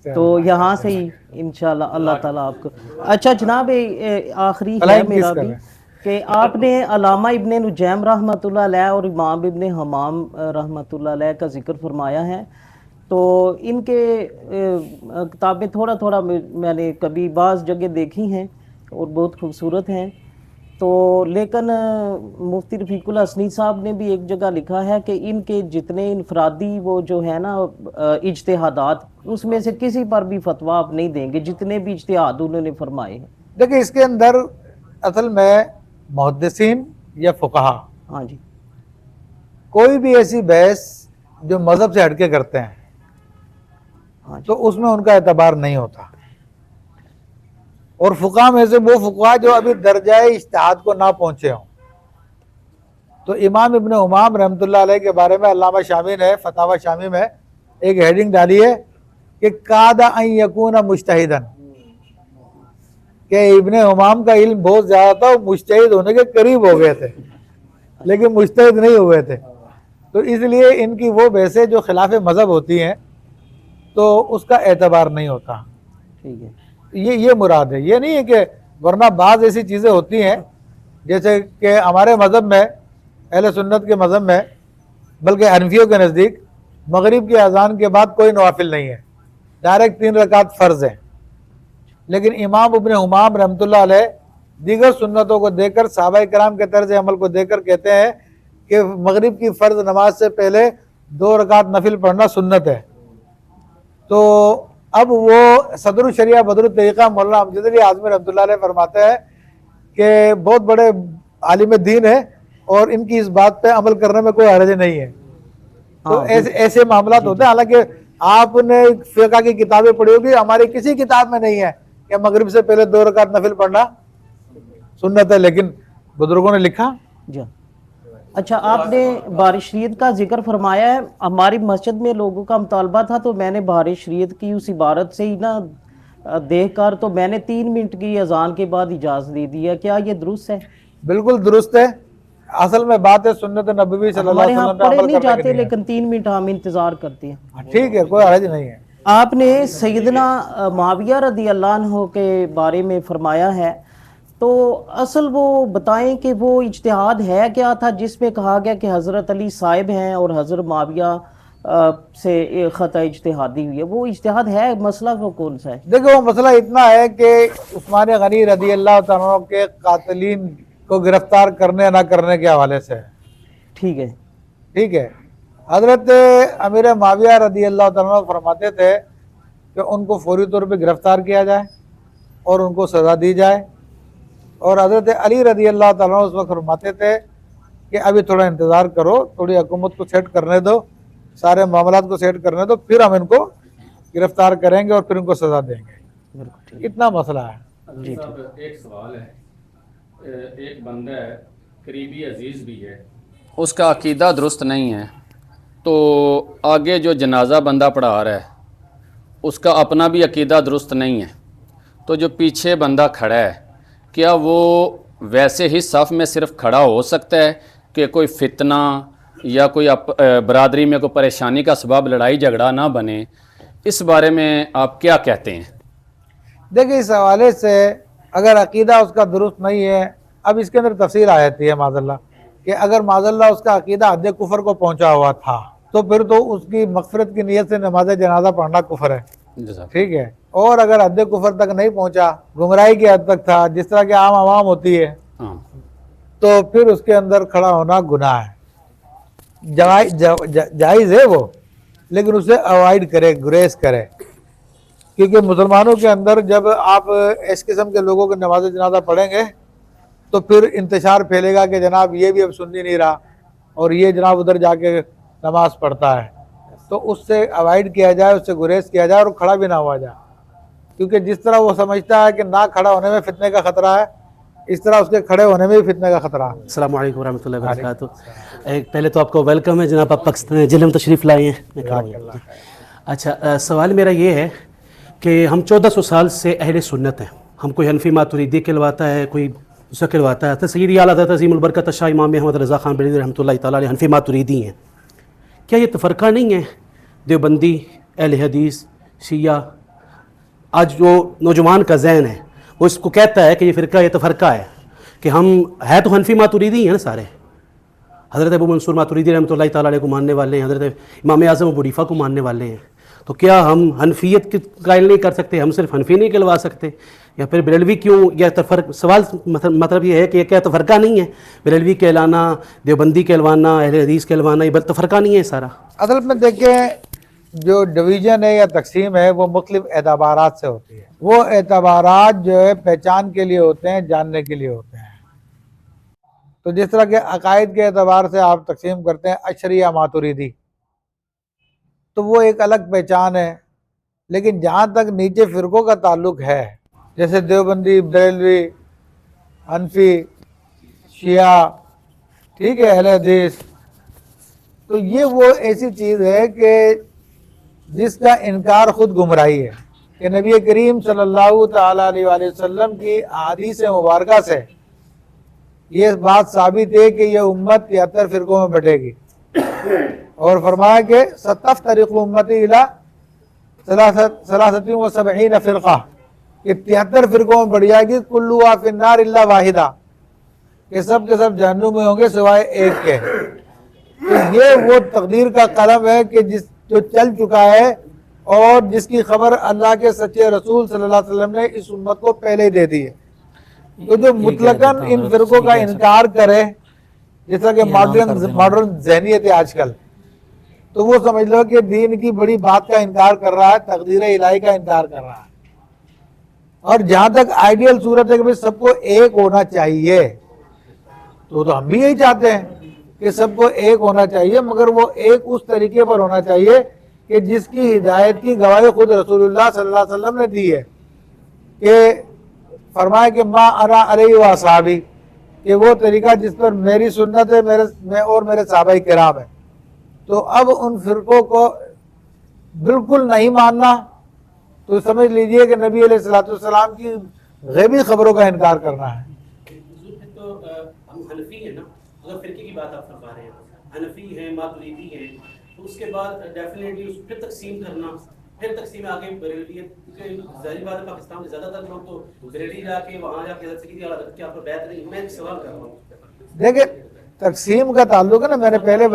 तो यहाँ से ही इंशाल्लाह अल्लाह ताला आपको। अच्छा जनाब, आखिरी है मेरा भी कि आपने अल्लामा इब्ने नुजैम रहमतुल्लाह अलैह और इमाम इब्ने हमाम रहमतुल्लाह अलैह का जिक्र फरमाया है, तो इनके किताबें थोड़ा थोड़ा मैंने कभी बाज़ जगह देखी हैं और बहुत खूबसूरत हैं। तो लेकिन मुफ्ती रफ़ीकुल हसनी साहब ने भी एक जगह लिखा है कि इनके जितने इनफरादी वो जो है ना इज्तिहादात, उसमें से किसी पर भी फतवा आप नहीं देंगे जितने भी इज्तिहाद उन्होंने फरमाए हैं। देखिए इसके अंदर असल में मुहद्दिसीन या फुक़हा, हाँ जी, कोई भी ऐसी बहस जो मज़हब से हटके करते हैं हाँ जी, तो उसमें उनका एतबार नहीं होता। और फुक़हा में से वो फुक़हा जो अभी दर्जाए इज्तिहाद को ना पहुँचे हों, तो इमाम इब्ने हुमाम रहमतुल्लाह अलैह के बारे में अल्लामा शामी ने फतावा शामी में एक हेडिंग डाली है कि कादा अन यकून मुज्तहिदन, कि इब्ने हुमाम का इल्म बहुत ज़्यादा था, वो मुज्तहिद होने के करीब हो गए थे लेकिन मुज्तहिद नहीं हुए थे। तो इसलिए इनकी वो बहसें जो खिलाफ मज़हब होती हैं तो उसका एतबार नहीं होता। ठीक है, ये मुराद है, ये नहीं है कि वरना बाज़ ऐसी चीज़ें होती हैं जैसे कि हमारे मज़हब में, अहले सुन्नत के मज़हब में, बल्कि हनफियों के नज़दीक मगरिब की अज़ान के बाद कोई नवाफिल नहीं है, डायरेक्ट 3 रकात फ़र्ज़ है। लेकिन इमाम इब्ने हुमाम रहमतुल्लाह अलैह दीगर सुन्नतों को देकर, सहाबा किराम के तर्ज़ अमल को देकर कहते हैं कि मगरिब की फ़र्ज़ नमाज से पहले 2 रकात नफिल पढ़ना सुन्नत है। तो अब वो सदरुल शरिया बदरुल तरीक़ा मौलाना अमजद अली आज़मी रहमतुल्लाह अलैह फरमाते हैं कि बहुत बड़े आलिम दीन है और इनकी इस बात पे अमल करने में कोई हर्ज नहीं है। तो हाँ, ऐसे मामलात होते हैं। हालांकि आपने फ़िक़ह की किताबें पढ़ी होगी, हमारी किसी किताब में नहीं है कि मगरिब से पहले 2 रकात नफिल पढ़ना सुन्नत है, लेकिन बुजुर्गों ने लिखा। जी। अच्छा, आपने बारिश शरीयत का जिक्र फरमाया है, हमारी मस्जिद में लोगों का मुतालबा था, तो मैंने बारिश शरीयत की उस इबारत से ही ना देख कर तो मैंने 3 मिनट की अजान के बाद इजाज़त दे दिया, क्या ये दुरुस्त है? बिल्कुल दुरुस्त है। असल में बात है सुन्नत नबवी सल्लल्लाहु अलैहि वसल्लम पे पढ़े अमल नहीं करने की जाते, नहीं है। लेकिन 3 मिनट हम इंतज़ार करते हैं। ठीक है, कोई हर्ज नहीं है। आपने सैयदना मुआविया रदी अल्लाह अन्हु के बारे में फरमाया है, तो असल वो बताएं कि वो इज्तिहाद है क्या था जिसमें कहा गया कि हज़रत अली साहिब हैं और हज़रत मुआविया से एक ख़ता इज्तिहादी हुई है, वो इज्तिहाद है, मसला वो कौन सा है? देखो वो मसला इतना है कि उस्मान गनी रदी अल्लाह तआला के कातिलीन को गिरफ्तार करने ना करने के हवाले से है। ठीक है, ठीक है, हज़रत अमीर मुआविया रदी अल्लाह तआला फरमाते थे कि उनको फौरी तौर पे गिरफ्तार किया जाए और उनको सज़ा दी जाए, और हज़रत अली रदी अल्लाह तआला उस वक्त फरमाते थे कि अभी थोड़ा इंतज़ार करो, थोड़ी हुकूमत को सेट करने दो, सारे मामलात को सेट करने दो, फिर हम इनको गिरफ्तार करेंगे और फिर इनको सज़ा देंगे। बिल्कुल ठीक। इतना मसला है। जी साहब एक सवाल है, एक बंदा है, करीबी अजीज़ भी है, उसका अकीदा दुरुस्त नहीं है, तो आगे जो जनाजा बंदा पढ़ा रहा है उसका अपना भी अकीदा दुरुस्त नहीं है, तो जो पीछे बंदा खड़ा है क्या वो वैसे ही सफ़ में सिर्फ खड़ा हो सकता है कि कोई फितना या कोई बरादरी में कोई परेशानी का सबब लड़ाई झगड़ा ना बने? इस बारे में आप क्या कहते हैं? देखिए, इस हवाले से अगर अकीदा उसका दुरुस्त नहीं है, अब इसके अंदर तफसील आ जाती है माज़ल्लाह, कि अगर माज़ल्लाह उसका अकीदा हद कुफर को पहुंचा हुआ था तो फिर तो उसकी मग़फ़िरत की नीयत से नमाज जनाजा पढ़ना कुफर है, ठीक है। और अगर हद कुफर तक नहीं पहुंचा, गुमराही की हद तक था, जिस तरह की आम आवाम होती है, तो फिर उसके अंदर खड़ा होना गुनाह है। जायज़ है वो, लेकिन उसे अवॉइड करे, गुरेज करे, क्योंकि मुसलमानों के अंदर जब आप इस किस्म के लोगों को नमाज जनाजा पढ़ेंगे तो फिर इंतशार फैलेगा कि जनाब ये भी अब सुन्नी नहीं रहा और ये जनाब उधर जाके नमाज पढ़ता है, तो उससे अवॉइड किया जाए, उससे गुरेज किया जाए और खड़ा भी ना हुआ जाए, क्योंकि जिस तरह वो समझता है कि ना खड़ा होने में फितने का ख़तरा है, इस तरह उसके खड़े होने में भी फितने का ख़तरा है। अस्सलाम वालेकुम रहमतुल्लाहि व बरकातुहू। पहले तो आपको वेलकम है जनाब, आप पाकिस्तान जिले में तशरीफ़ लाए हैं। अच्छा, सवाल मेरा ये है कि हम 1400 साल से अहले सुन्नत हैं, हम कोई हनफी मातुरीदी कहलवाता है, कोई दूसरा कहलवाता है। सैयदी आला हज़रत अज़ीमुल बरकत शाह इमाम अहमद रज़ा ख़ान बरेलवी रहमतुल्लाहि तआला अलैह हनफी मातुरीदी हैं। क्या ये तफ़रक़ा नहीं है? देवबंदी, अहले हदीस, शिया, आज जो नौजवान का जहन है वो इसको कहता है कि ये फ़िरका, ये तफ़रक़ा है कि हम है तो हनफी मातुरीदी हैं ना सारे। हज़रत अबू मंसूर मातुरीदी रहमतुल्लाहि तआला अलैह को मानने वाले हैं, हज़रत इमाम आज़म अबू हनीफ़ा को मानने वाले हैं, तो क्या हम हनफियत की कायल नहीं कर सकते? हम सिर्फ हनफी नहीं कहलवा सकते? या फिर बरेलवी क्यों? या तफर्क सवाल मतलब ये है कि क्या तफ़रक़ा नहीं है? बरेलवी कहलाना, देवबंदी कहलवाना, अहले हदीस कहलवाना, ये तफ़रक़ा नहीं है सारा? असल में देखें, जो डिवीज़न है या तकसीम है वो मुख्तलिफ एतबारात से होती है। वो एतबारात जो है पहचान के लिए होते हैं, जानने के लिए होते हैं। तो जिस तरह के अकायद के एतबार से आप तकसीम करते हैं अशरी या मातुरीदी, तो वो एक अलग पहचान है। लेकिन जहाँ तक नीचे फ़िरक़ों का ताल्लुक़ है, जैसे देवबंदी, बरेलवी, हनफी, शिया, ठीक है, अहले हदीस, तो ये वो ऐसी चीज़ है कि जिसका इनकार ख़ुद गुमराही है। कि नबी करीम सल्लल्लाहु तआला अलैहि वसल्लम की हदीस मुबारका से ये बात साबित है कि यह उम्मत 73 फ़िरक़ों में बटेगी, और फरमाया कि सतफ्तरिक़ु उम्मती इला सलासतिन व सबईन फ़िरक़ा, कि 73 फ़िरक़ों में बढ़ जाएगी, कुल्लुहा फ़िन्नार इल्ला वाहिदा, कि सब के सब जहन्नुम में होंगे सिवाय एक के। तो ये वो तकदीर का कलम है कि जो चल चुका है और जिसकी खबर अल्लाह के सच्चे रसूल सल्लल्लाहु अलैहि वसल्लम ने इस उम्मत को पहले ही दे दी है। तो जो मुतलकन इन फ़िरक़ों का इनकार करे, जैसा कि मॉडर्न ज़हनियत है आजकल, तो वो समझ लो कि दीन की बड़ी बात का इनकार कर रहा है, तकदीर इलाही का इनकार कर रहा है। और जहाँ तक आइडियल सूरत है कि भाई सबको एक होना चाहिए, तो हम भी यही चाहते हैं कि सबको एक होना चाहिए, मगर वो एक उस तरीके पर होना चाहिए कि जिसकी हिदायत की गवाही खुद रसूलुल्लाह सल्लल्लाहु अलैहि वसल्लम ने दी है, कि फरमाया कि मा अना अलैहि व असहाबी, कि वो तरीका जिस पर मेरी सुन्नत है, मैं और मेरे सहाबाए किराम है। तो अब उन फ़िरक़ों को बिल्कुल नहीं मानना तो समझ लीजिए कि नबी अलैहिस्सलाम की गैबी खबरों का इनकार करना है। तो हम हनफी हैं ना, अगर फ़िरके की बात आप फरमा रहे हैं, हनफी हैं, मातुरीदी हैं, तो उसके बाद डेफिनेटली उस फिर तकसीम करना, फिर तकसीम आगे बरेलवी, क्योंकि जाहिर बात है पाकिस्तान में ज़्यादातर लोग तो बरेली जाके वहाँ जाके क्या आपको बैत नहीं। मैं एक सवाल कर रहा हूँ, देखिए तकसीम का ताल्लुक है ना, मैंने पहले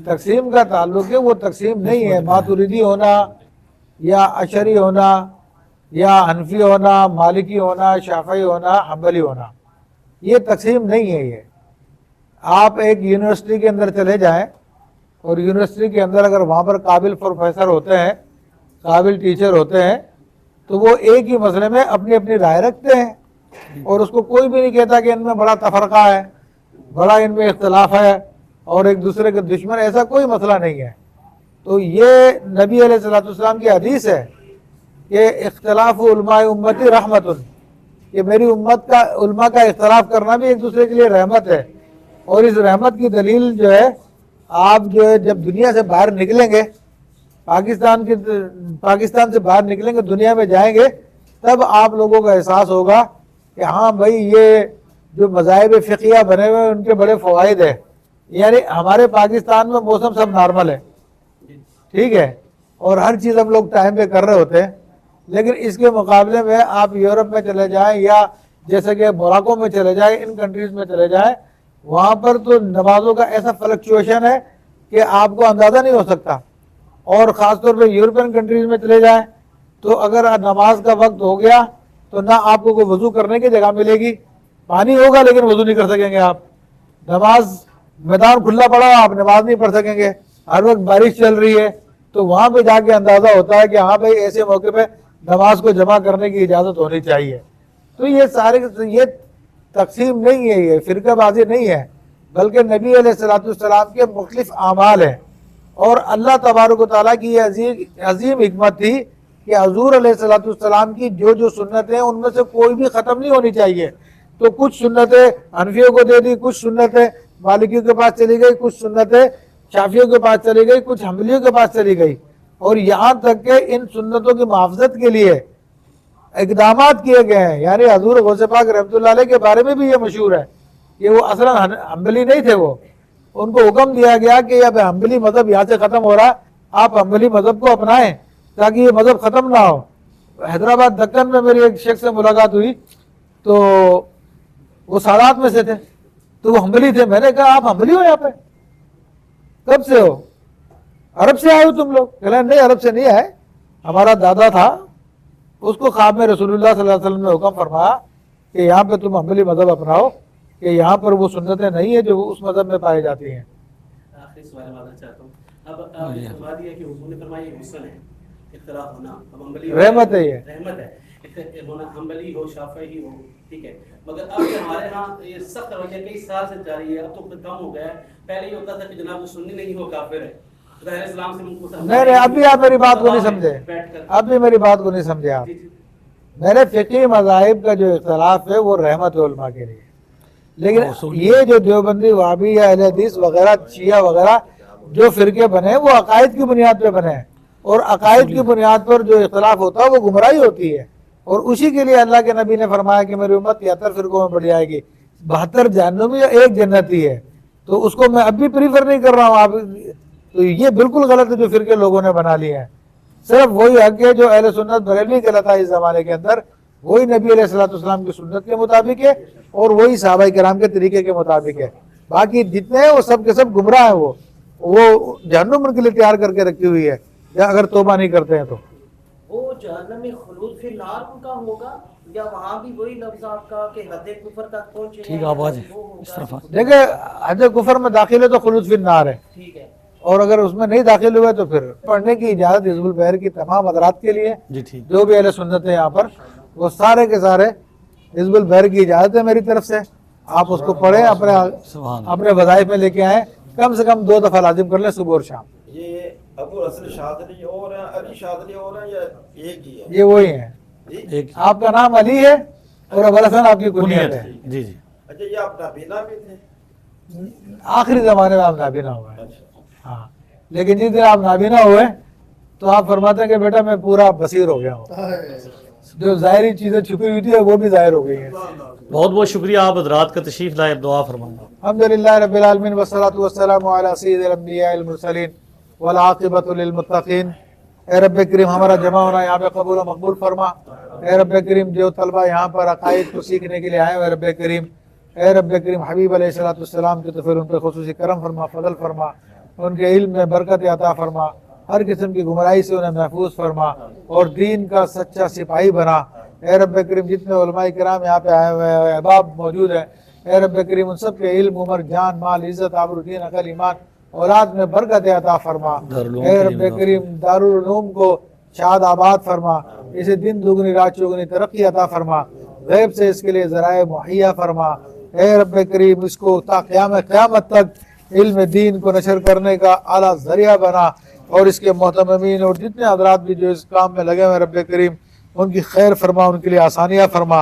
तकसीम का ताल्लुक है, वो तकसीम नहीं है। मातुरीदी होना या अशरी होना या हनफी होना, मालिकी होना, शाफ़ी होना, हम्बली होना, ये तकसीम नहीं है। ये आप एक यूनिवर्सिटी के अंदर चले जाएं और यूनिवर्सिटी के अंदर अगर वहाँ पर काबिल प्रोफेसर होते हैं, काबिल टीचर होते हैं, तो वो एक ही मसले में अपनी अपनी राय रखते हैं और उसको कोई भी नहीं कहता कि इनमें बड़ा तफरका है। बड़ा इनमें इख्तलाफ है और एक दूसरे के दुश्मन, ऐसा कोई मसला नहीं है। तो ये नबी अलैहिस्सलाम की हदीस है कि इख्तलाफ उलमाए उम्मती रहमतुन, कि मेरी उम्मत का उलमा का इख्तलाफ करना भी एक दूसरे के लिए रहमत है। और इस रहमत की दलील जो है, आप जो है जब दुनिया से बाहर निकलेंगे, पाकिस्तान से बाहर निकलेंगे, दुनिया में जाएंगे, तब आप लोगों का एहसास होगा कि हाँ भाई ये जो मज़ाहिब फ़िक़िया बने हुए हैं उनके बड़े फ़वाइद है। यानी हमारे पाकिस्तान में मौसम सब नॉर्मल है, ठीक है, और हर चीज़ हम लोग टाइम पे कर रहे होते हैं। लेकिन इसके मुकाबले में आप यूरोप में चले जाएं या जैसे कि मोरक्को में चले जाएं, इन कंट्रीज़ में चले जाएं, वहाँ पर तो नमाज़ों का ऐसा फ्लक्चुएशन है कि आपको अंदाज़ा नहीं हो सकता। और ख़ासतौर पर यूरोपियन कंट्रीज़ में चले जाएं तो अगर नमाज का वक्त हो गया तो ना आपको कोई वज़ू करने की जगह मिलेगी, पानी होगा लेकिन वज़ू नहीं कर सकेंगे आप, नमाज मैदान खुला पड़ा हो, आप नमाज नहीं पढ़ सकेंगे, हर वक्त बारिश चल रही है। तो वहाँ पे जाके अंदाज़ा होता है कि हाँ भाई ऐसे मौके पे नमाज को जमा करने की इजाज़त होनी चाहिए। तो ये सारे ये तकसीम नहीं है, ये फ़िरकाबाज़ी नहीं है, बल्कि नबी अलैहिस्सलाम के मुख्तलिफ आमाल हैं। और अल्लाह तबारक व तआला की अजीम हिकमत थी कि हुज़ूर अलैहिस्सलाम की जो जो सुन्नतें हैं उनमें से कोई भी ख़त्म नहीं होनी चाहिए। तो कुछ सुन्नतें हनफियों को दे दी, कुछ सुन्नतें मालिकियों के पास चली गई, कुछ सुन्नतें शाफियों के पास चली गई, कुछ हम्बलियों के पास चली गई। और यहाँ तक के इन सुन्नतों की मुहाफ़ज़त के लिए इक़दामात किए गए हैं। यानी हज़ूर गौसे पाक रहमतुल्लाह अलैह के बारे में भी ये मशहूर है कि वो असलन हम्बली नहीं थे, वो उनको हुक्म दिया गया कि अब हम्बली मज़हब यहाँ से ख़त्म हो रहा, आप हम्बली मज़हब को अपनाएं ताकि ये मज़हब ख़त्म ना हो। हैदराबाद दक्कन में मेरी एक शख्स से मुलाकात हुई तो वो सादात में से थे, तो वो हम्बली थे। मैंने कहा आप हम्बली हो यहाँ पे, कब से हो? अरब से आए हो तुम लोग? कहले नहीं, अरब से नहीं आए, हमारा दादा था, उसको ख्वाब में रसूलुल्लाह सल्लल्लाहु अलैहि वसल्लम ने हुक्म फरमाया कि यहाँ पे तुम हम्बली मज़हब अपनाओ, कि यहाँ पर वो सुन्नतें नहीं है जो उस मज़हब में पाई जाती हैं। आखिरी सवाल मांगना चाहता हूँ। अब आपने फरमा दिया कि हुजूर ने फरमाया ये हुस्न है, इख्तिलाफ होना, अब हम्बली रहमत है, ये रहमत है, होना हम्बली हो शाफी हो, ठीक है। मगर अब हमारे यहाँ ये सख्त रवैया कई साल से जारी है, अब तो कम हो गया है। पहले ये होता था कि जनाब वो सुन्नी नहीं हो काफिर है, इस्लाम से नहीं, अभी आप मेरी बात को नहीं समझे, अब भी मेरी बात को नहीं समझे आप। मेरे फ़िक़ही मज़ाहिब का जो इख्तिलाफ है वो रहमत है उलमा के लिए। लेकिन ये जो देवबंदी वहाबी या अहले हदीस वगैरह शिया वगैरह जो फ़िरके बने वो अकायद की बुनियाद पे बने हैं, और अकायद की बुनियाद पर जो इख्तिलाफ होता है वो गुमराही होती है। और उसी के लिए अल्लाह के नबी ने फरमाया कि मेरी उम्मत 73 फ़िरकों में बढ़ जाएगी, 72 जहन्नमी और 1 जन्नती है। तो उसको मैं अब भी प्रीफर नहीं कर रहा हूँ आप, तो ये बिल्कुल गलत है जो फ़िरके लोगों ने बना लिए हैं। सिर्फ वही हक है जो अहले सुन्नत बरेलवी गलत है इस ज़माने के अंदर, वही नबी अलैहिस्सलाम की सुन्नत के मुताबिक है और वही सहाबा किराम के तरीके के मुताबिक है। बाकी जितने हैं वो सब के सब गुमराह हैं, वो जहन्नुम उनके लिए तैयार करके रखी हुई है अगर तौबा नहीं करते हैं तो। वो जहन्नम में खुलूद फिर नार उनका होगा या वहाँ भी वही लफ्ज़ आपका कि हद कुफर तक पहुँचे? ठीक आवाज़ है इस तरफ। देखिए हद कुफर में दाखिल है तो खुलूद फिर नार है, ठीक है, और अगर उसमें नहीं दाखिल हुए तो फिर पढ़ने की इजाज़त हिज़्बुल बहर की तमाम हज़रात के लिए जी ठीक। जो भी अहले सुन्नत है यहाँ पर वो सारे के सारे हिज़्बुल बहर की इजाज़त है मेरी तरफ से, आप उसको पढ़ें, अपने वज़ाइफ में लेके आएँ, कम से कम 2 दफ़ा लाजिम कर लें सुबह और शाम। ये अबू हसन शादली और अली शादली और या एक ही है? ये वही है, एक आपका नाम अली है और अबू हसन आपकी कुनियत है। जी जी। अच्छा, ये आप नाबीना भी थे? आखिरी ज़माने में आप नाबीना हुए हैं, हाँ, लेकिन जिस दिन आप नाबीना हुए तो आप फरमाते हैं कि बेटा मैं पूरा बसीर हो गया हूँ, जो ज़ाहिरी चीज़ें छुपी हुई थी वो भी ज़ाहिर हो गई हैं। बहुत बहुत शुक्रिया आप हज़रात का तशरीफ़ लाए, दुआ फरमाऊंगा। अल्हम्दुलिल्लाह रब्बिल आलमीन वस्सलातु वस्सलामु अला सय्यिदिल अंबिया वल मुरसलीन वल आक़िबतु लिल मुत्तक़ीन। ए रब्बे करीम हमारा जमा होना यहाँ पे कबूल व मकबूल फरमा। ए रब्बे करीम जो तलबा यहाँ पर अक़ाइद को सीखने के लिए आए हैं, रब्बे करीम, ए रब्बे करीम हबीब अलैहिस्सलातु वस्सलाम की तो फिर उन पर ख़ुसूसी करम फरमा, फजल फरमा, उनके इल्म में बरकत अता फरमा, हर किस्म की गुमराही से उन्हें महफूज फरमा और दीन का सच्चा सिपाही बना। ए रब्बे करीम जितने उलमाए किराम यहाँ पे आए हुए हैं, अहबाब मौजूद हैं, ए रब्बे करीम उन सब के इल्म, उमर, जान, माल, इज़्ज़त, आबरू, दीन, अक़ल, ईमान, औलाद में बरकत अता फरमा। ए रब्बे करीम दारुल उलूम को शाद आबाद फरमा, इसे दिन दुगनी रात चौगनी तरक्की अता फरमा, गैब से इसके लिए ज़राए मुहैया फरमा। ए रब करीम इसको क़यामत तक इल्म दीन को नशर करने का आला जरिया बना, और इसके मोहतमीन और जितने हजरात भी जो इस काम में लगे हुए रब करीम उनकी खैर फरमा, उनके लिए आसानियाँ फरमा।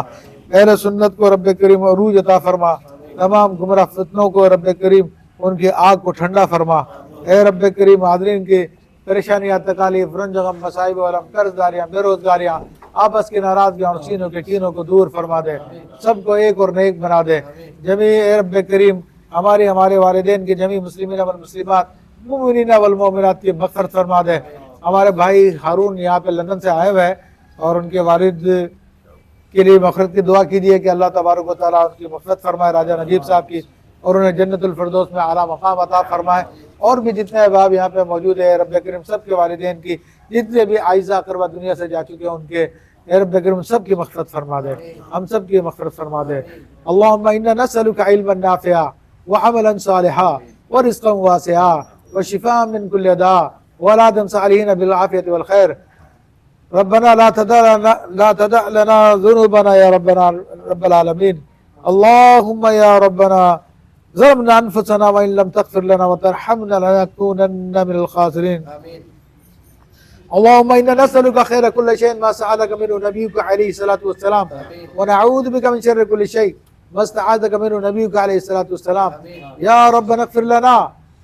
अहले सुन्नत को रब करीम अरूज अता फरमा, तमाम गुमराह फितनों को रब करीम उनकी आग को ठंडा फरमा। ए रब करीम हाज़रीन की परेशानियाँ, तकालीफ, रंज गम, मसाइब वलम, कर्जदारियाँ, बेरोजगारियाँ, आपस की नाराजगियाँ और सीनों के कीनों को दूर फरमा दे, सबको एक और नेक बना दे। जमी ए रब करीम हमारे वालिदैन की, जमी मुस्लिमीन वल मुस्लिमात, मुमिनीन वल मोमिनात की मग़फ़िरत फरमा दे। हमारे भाई हारून यहाँ पे लंदन से आए हुए हैं और उनके वालिद के लिए मग़फ़िरत की दुआ कीजिए कि अल्लाह तबारक व तआला उनकी मग़फ़िरत फरमाए, राजा नजीब साहब की, और उन्हें जन्नतुल फिरदौस में आला मकाम अता फरमाए। और भी जितने अहबाब यहाँ पे मौजूद है रब करीम सब के वालिदैन की, जितने भी आइज़ा करवा दुनिया से जा चुके हैं उनके रब करीम सब की मग़फ़िरत फरमा दे, हम सब की मग़फ़िरत फरमा दे। अल्लाहुम्मा इन्ना नसअलुका इल्मन नाफ़िआ व अमलन सालिहा व रिज़्क़न वासिआ व शिफ़ाअन मिन कुल्लि दा व औलादन सालिहीन बिल आफ़ियति वल खैर। रब्बना ला तदअ लना ज़ुनूबना या रब्बल आलमीन। अल्लाहुम्मा या रब्बना ज़लमना अनफुसना व इन लम तग़फ़िर लना व तरहमना लनकूनन्ना मिनल ख़ासिरीन। अल्लाहुम्मा इन्ना नसअलुका खैर कुल्लि शैइन मा सअलका मिन्हु नबियुका अलैहि सलातु वस्सलाम व नऊज़ु बिका मिन शर्रि कुल्लि शै मा इस्तआज़का मिन्हु नबियुका अलैहि सलातु वस्सलाम। या रब्बना इग़फ़िर लना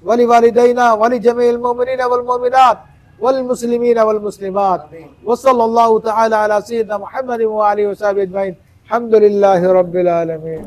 व लिवालिदैना व लिजमीइल मुमिनीन वल मुमिनात वल मुस्लिमीन वल मुस्लिमात व सल्लल्लाहु तआला अला सय्यिदिना मुहम्मद व आलिहि व सहबिहि अजमईन। अल्हम्दुलिल्लाहि रब्बिल आलमीन।